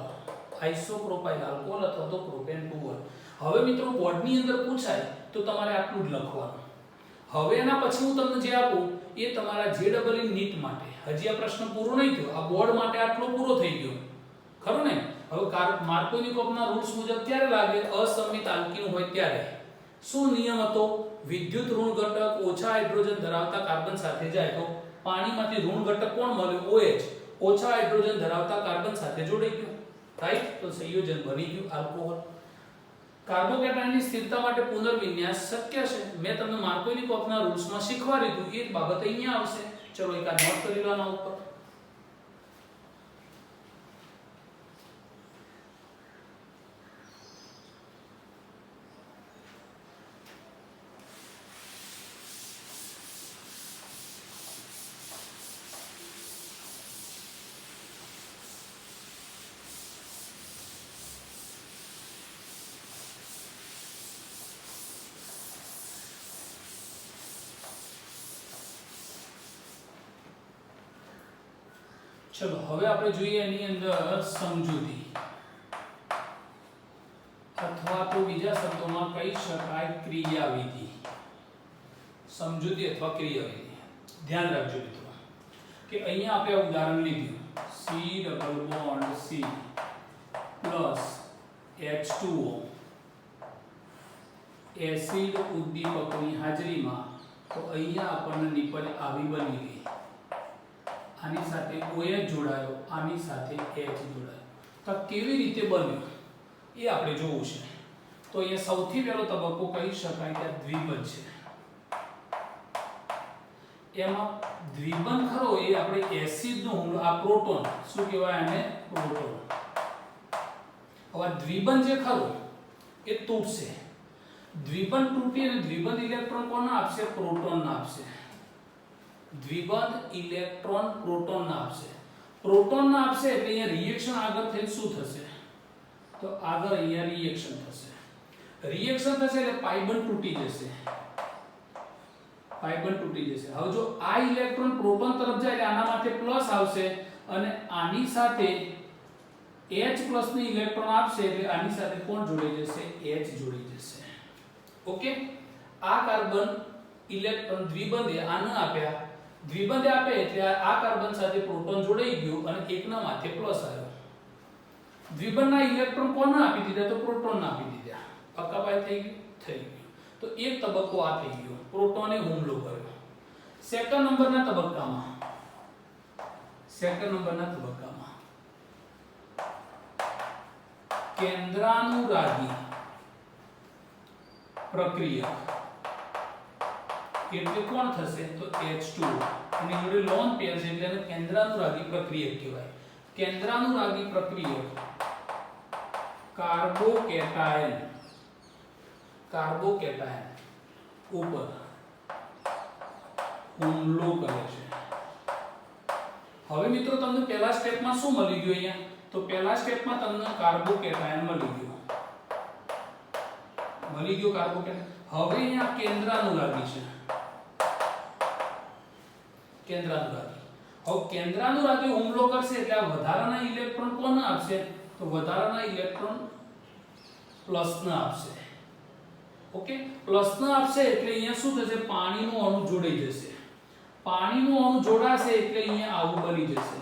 આઇસોપ્રોપાઇલ આલ્કોહોલ અથવા તો પ્રોપેન 2-ol. હવે મિત્રો બોર્ડની અંદર પૂછાય તો તમારે આટલું જ લખવાનું. હવે એના પછી હું તમને જે આપું એ તમારા JEE નીટ માટે. હજી આ પ્રશ્ન પૂરો નહીં થયો. આ બોર્ડ માટે આટલો પૂરો થઈ ગયો. ખરું ને? હવે માર્કોવનિકોવના રૂલ્સ મુજબ ક્યારે લાગે? અસંમિત આલ્કીન હોય ત્યારે. શું નિયમ હતો? વિદ્યુત ઋણ ઘટક ઓછા હાઇડ્રોજન ધરાવતા કાર્બન સાથે જાય તો પાણીમાંથી ઋણ ઘટક કોણ મળ્યો? OH. ઓછા હાઇડ્રોજન ધરાવતા કાર્બન સાથે જોડાઈ ગયો. રાઈટ? તો સંયોજન બની ગયું આલ્કોહોલ. કાર્બોકેટાયનની સ્થિરતા માટે પુનર્વિન્યાસ શક્ય છે. મેં તમને માર્કોવનિકોવના રૂલ્સમાં શીખવાડી દીધું એ જ બાબત અહીંયા આવશે. ચલો એક આ નોટ કરી લો આના ઉપર. ચલો હવે આપણે જોઈએ એની અંદર સમજૂતી અથવા તો બીજા શબ્દોમાં કહી શકાય ક્રિયાવિધિ. સમજૂતી અથવા ક્રિયાવિધિ. ધ્યાન રાખજો મિત્રો કે અહીંયા આપણે ઉદાહરણ લીધું C double bond C plus H2O acid ઉદ્દીપકની હાજરીમાં, તો અહીંયા આપણને નિપજ આવી બની ગઈ. આની સાથે OH જોડાયો, આની સાથે H જોડાયો. તો કેવી રીતે બન્યું એ આપણે જોવું છે. તો અહીંયા સૌથી પહેલો તબક્કો કહી શકાય કે દ્વિબંધ છે. એમાં દ્વિબંધ ખરો એ આપણે એસિડનો હુમલો, આ પ્રોટોન શું કહેવાય આને? પ્રોટોન. હવે દ્વિબંધ જે ખરો એ તૂટશે. દ્વિબંધ તૂટી અને દ્વિબંધ ઇલેક્ટ્રોન કોને આપશે? પ્રોટોન આપશે. દ્વિબંધ ઇલેક્ટ્રોન પ્રોટોન આપશે. પ્રોટોન આપશે એટલે અહીંયા રિએક્શન આગળ થઈ શું થશે? તો આગળ અહીંયા રિએક્શન થશે. રિએક્શન થશે એટલે પાઇબંધ તૂટી જશે. પાઇબંધ તૂટી જશે. હવે જો આ ઇલેક્ટ્રોન પ્રોટોન તરફ જાય એટલે આના માથે પ્લસ આવશે અને આની સાથે H પ્લસ ની ઇલેક્ટ્રોન આપશે એટલે આની સાથે કોણ જોડાઈ જશે? H જોડાઈ જશે. ઓકે, આ કાર્બન ઇલેક્ટ્રોન દ્વિબંધે આને આપ્યા, દ્વિબંધે આપે એટલે આ કાર્બન સાથે પ્રોટોન જોડાઈ ગયો અને એકના માથે પ્લસ આવ્યો. દ્વિબંધના ઇલેક્ટ્રોન કોને આપી દીધા? તો પ્રોટોનને આપી દીધા. પક્કાપાય થઈ ગયું? થઈ ગયું. તો એક તબક્કો આ થઈ ગયો, પ્રોટોને હુમલો કર્યો. સેકન્ડ નંબરના તબક્કામાં કેન્દ્રાનુરાગી પ્રક્રિયક એટલે કોણ થશે? તો H2O. એની જોડે લોન પેર છે એટલે એને કેન્દ્રાનુરાગી પ્રક્રિયક કહેવાય. કેન્દ્રાનુરાગી પ્રક્રિયક કાર્બોકેટાયન ઉપર હુમલો કરે છે. હવે મિત્રો તમને પહેલા સ્ટેપમાં શું મળી ગયું? અહીંયા તો પહેલા સ્ટેપમાં તમને કાર્બોકેટાયન મળી ગયું કાર્બોકેટાયન. હવે અહીંયા કેન્દ્રાનુરાગી છે. કેન્દ્રાનુરાગી હુમલો કરશે એટલે આ વધારાના ઇલેક્ટ્રોન કોને આપશે? તો વધારાના ઇલેક્ટ્રોન પ્લસને આપશે. ઓકે, પ્લસને આપશે એટલે અહીંયા શું થશે? પાણીનું અણુ જોડાઈ જશે. પાણીનું અણુ જોડાશે એટલે અહીંયા આવું બની જશે.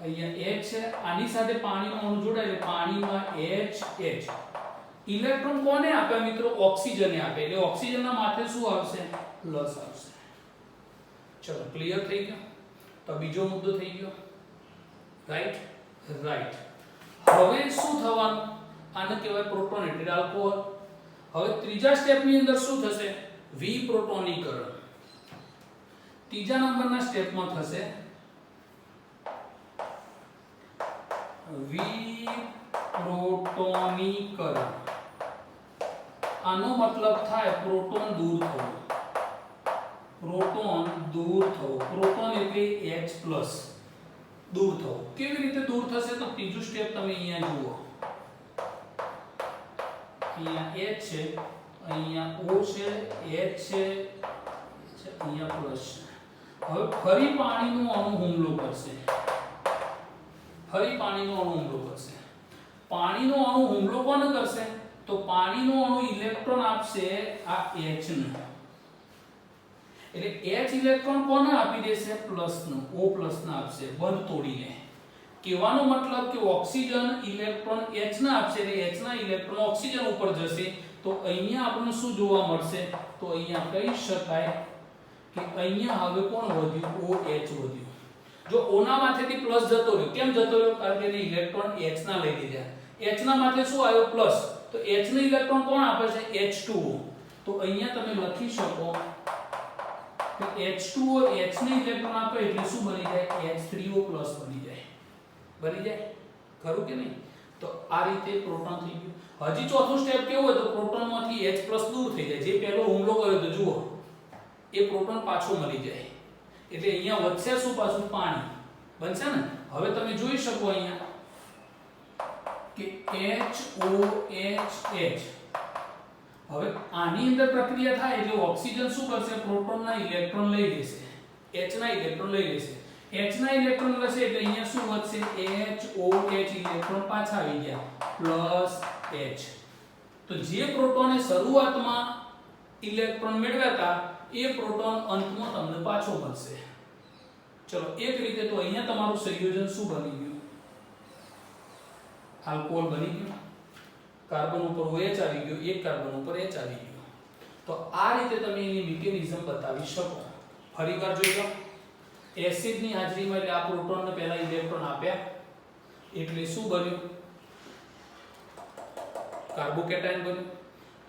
અહીંયા H છે, આની સાથે પાણીનું અણુ જોડાય એટલે પાણીમાં H. ઇલેક્ટ્રોન કોને આપ્યા મિત્રો? ઓક્સિજનને આપે એટલે ઓક્સિજનના માથે શું આવશે? પ્લસ આવશે. ચલો, ક્લિયર થઈ ગયો? તો બીજો મુદ્દો થઈ ગયો. રાઈટ. હવે શું થવાનું? આને કહેવાય પ્રોટોનેટેડ આલ્કોહોલ. હવે ત્રીજા સ્ટેપની અંદર શું થશે? વિપ્રોટોનીકરણ. ત્રીજા નંબરના સ્ટેપમાં થશે વિપ્રોટોનીકરણ. આનો મતલબ થાય પ્રોટોન દૂર થવો. પ્રોટોન એટલે H+ દૂર થવો. કેવી રીતે દૂર થશે? તો ત્રીજું સ્ટેપ તમે અહીંયા જુઓ. અહીંયા H છે, અહીંયા O છે, H છે, અહીંયા પ્લસ છે. હવે ફરી પાણીનો અણુ હુમલો કરશે. પાણીનો અણુ હુમલો કોને કરશે? તો પાણીનો અણુ ઇલેક્ટ્રોન આપશે આ H ને. એટલે H ઇલેક્ટ્રોન કોને આપી દેશે? પ્લસનો, O+ ને આપશે બંધ તોડીને. કહેવાનો મતલબ કે ઓક્સિજન ઇલેક્ટ્રોન H ને આપશે એટલે H ના ઇલેક્ટ્રોન ઓક્સિજન ઉપર જશે. તો અહીંયા આપણને શું જોવા મળશે? તો અહીંયા કહી શકાય કે અહીંયા હવે કોણ વધ્યું? OH વધ્યું. જો O ના માથેથી પ્લસ જતો રહ્યો. કેમ જતો રહ્યો? કારણ કે એને ઇલેક્ટ્રોન H ના લઈ લીધા. H ના માથે શું આવ્યો? પ્લસ. તો H નો ઇલેક્ટ્રોન કોણ આપે છે? H2O. તો અહીંયા તમે લખી શકો કે H2O H ને ઇલેક્ટ્રોન આપે એટલે શું બની જાય? H3O+ બની જાય. ખરું કે નહીં? તો આ રીતે પ્રોટોન થઈ ગયું. હજી ચોથું સ્ટેપ કેવું હોય? તો પ્રોટોનમાંથી H+ દૂર થઈ જાય. જે પહેલો હુમલો કર્યો તો જુઓ એ પ્રોટોન પાછો મળી જાય. એટલે અહીંયા વધશે શું? પાછું પાણી બનશે ને. હવે તમે જોઈ શકો અહીંયા કે HOH. હવે આની અંદર પ્રક્રિયા થાય એટલે ઓક્સિજન શું કરશે? પ્રોટોનના ઇલેક્ટ્રોન લઈ લેશે, H ના ઇલેક્ટ્રોન લઈ લેશે. H ના ઇલેક્ટ્રોન લેશે એટલે અહીંયા શું વધશે HOH ઇલેક્ટ્રોન પાછા આવી ગયા પ્લસ H. તો જે પ્રોટોને શરૂઆતમાં ઇલેક્ટ્રોન મેળવ્યા હતા એ પ્રોટોન અંતમાં તમને પાછો મળશે. ચલો એક રીતે તો અહીંયા તમારું સંયોજન શું બની ગયું આલ્કોહોલ બની ગયું. કાર્બન ઉપર OH આવી ગયો, એક કાર્બન ઉપર H આવી ગયો. તો આ રીતે તમે એની મિકેનિઝમ બતાવી શકો. ફરીવાર જોઈ લો. એસિડની હાજરીમાં એટલે આ પ્રોટોનને પહેલા ઇલેક્ટ્રોન આપ્યા એટલે શું બન્યું કાર્બોકેટાયન બન્યું.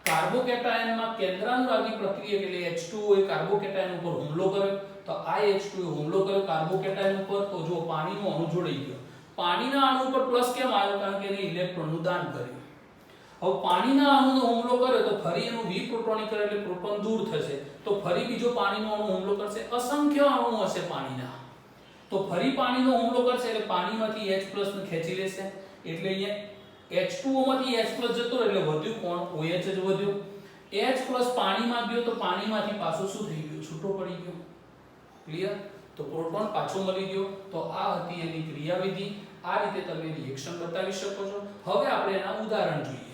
કાર્બોકેટાયનમાં કેન્દ્રાનુરાગી પ્રક્રિયા એટલે H2O એ કાર્બોકેટાયન ઉપર હુમલો કર્યો. તો આ H2O હુમલો કર્યો કાર્બોકેટાયન ઉપર. તો જો પાણીનો અણુ જોડાઈ ગયો. પાણીના અણુ ઉપર પ્લસ કેમ આવ્યો? કારણ કે એને ઇલેક્ટ્રોનનું દાન કર્યું. હવે પાણીના અણુનો હુમલો કર્યો તો ફરી એનું વિપ્રોટોનીકરણ એટલે પ્રોટોન દૂર થશે. તો ફરી બીજો પાણીનો અણુ હુમલો કરશે. અસંખ્ય અણુ હશે પાણીના. તો ફરી પાણીનો હુમલો કરશે એટલે પાણીમાંથી H+ ને ખેંચી લેશે. એટલે અહીંયા H2O માંથી H+ જતો એટલે વધ્યું કોણ? OH જ વધ્યું. H+ પાણીમાં ગયો તો પાણીમાંથી પાછો શું થઈ ગયો? છૂટો પડી ગયો. ક્લિયર? તો પ્રોટોન પાછો મળી ગયો. તો આ હતી એની ક્રિયાવિધિ. આ રીતે તમે રિએક્શન બતાવી શકો છો. હવે આપણે એના ઉદાહરણ જોઈએ.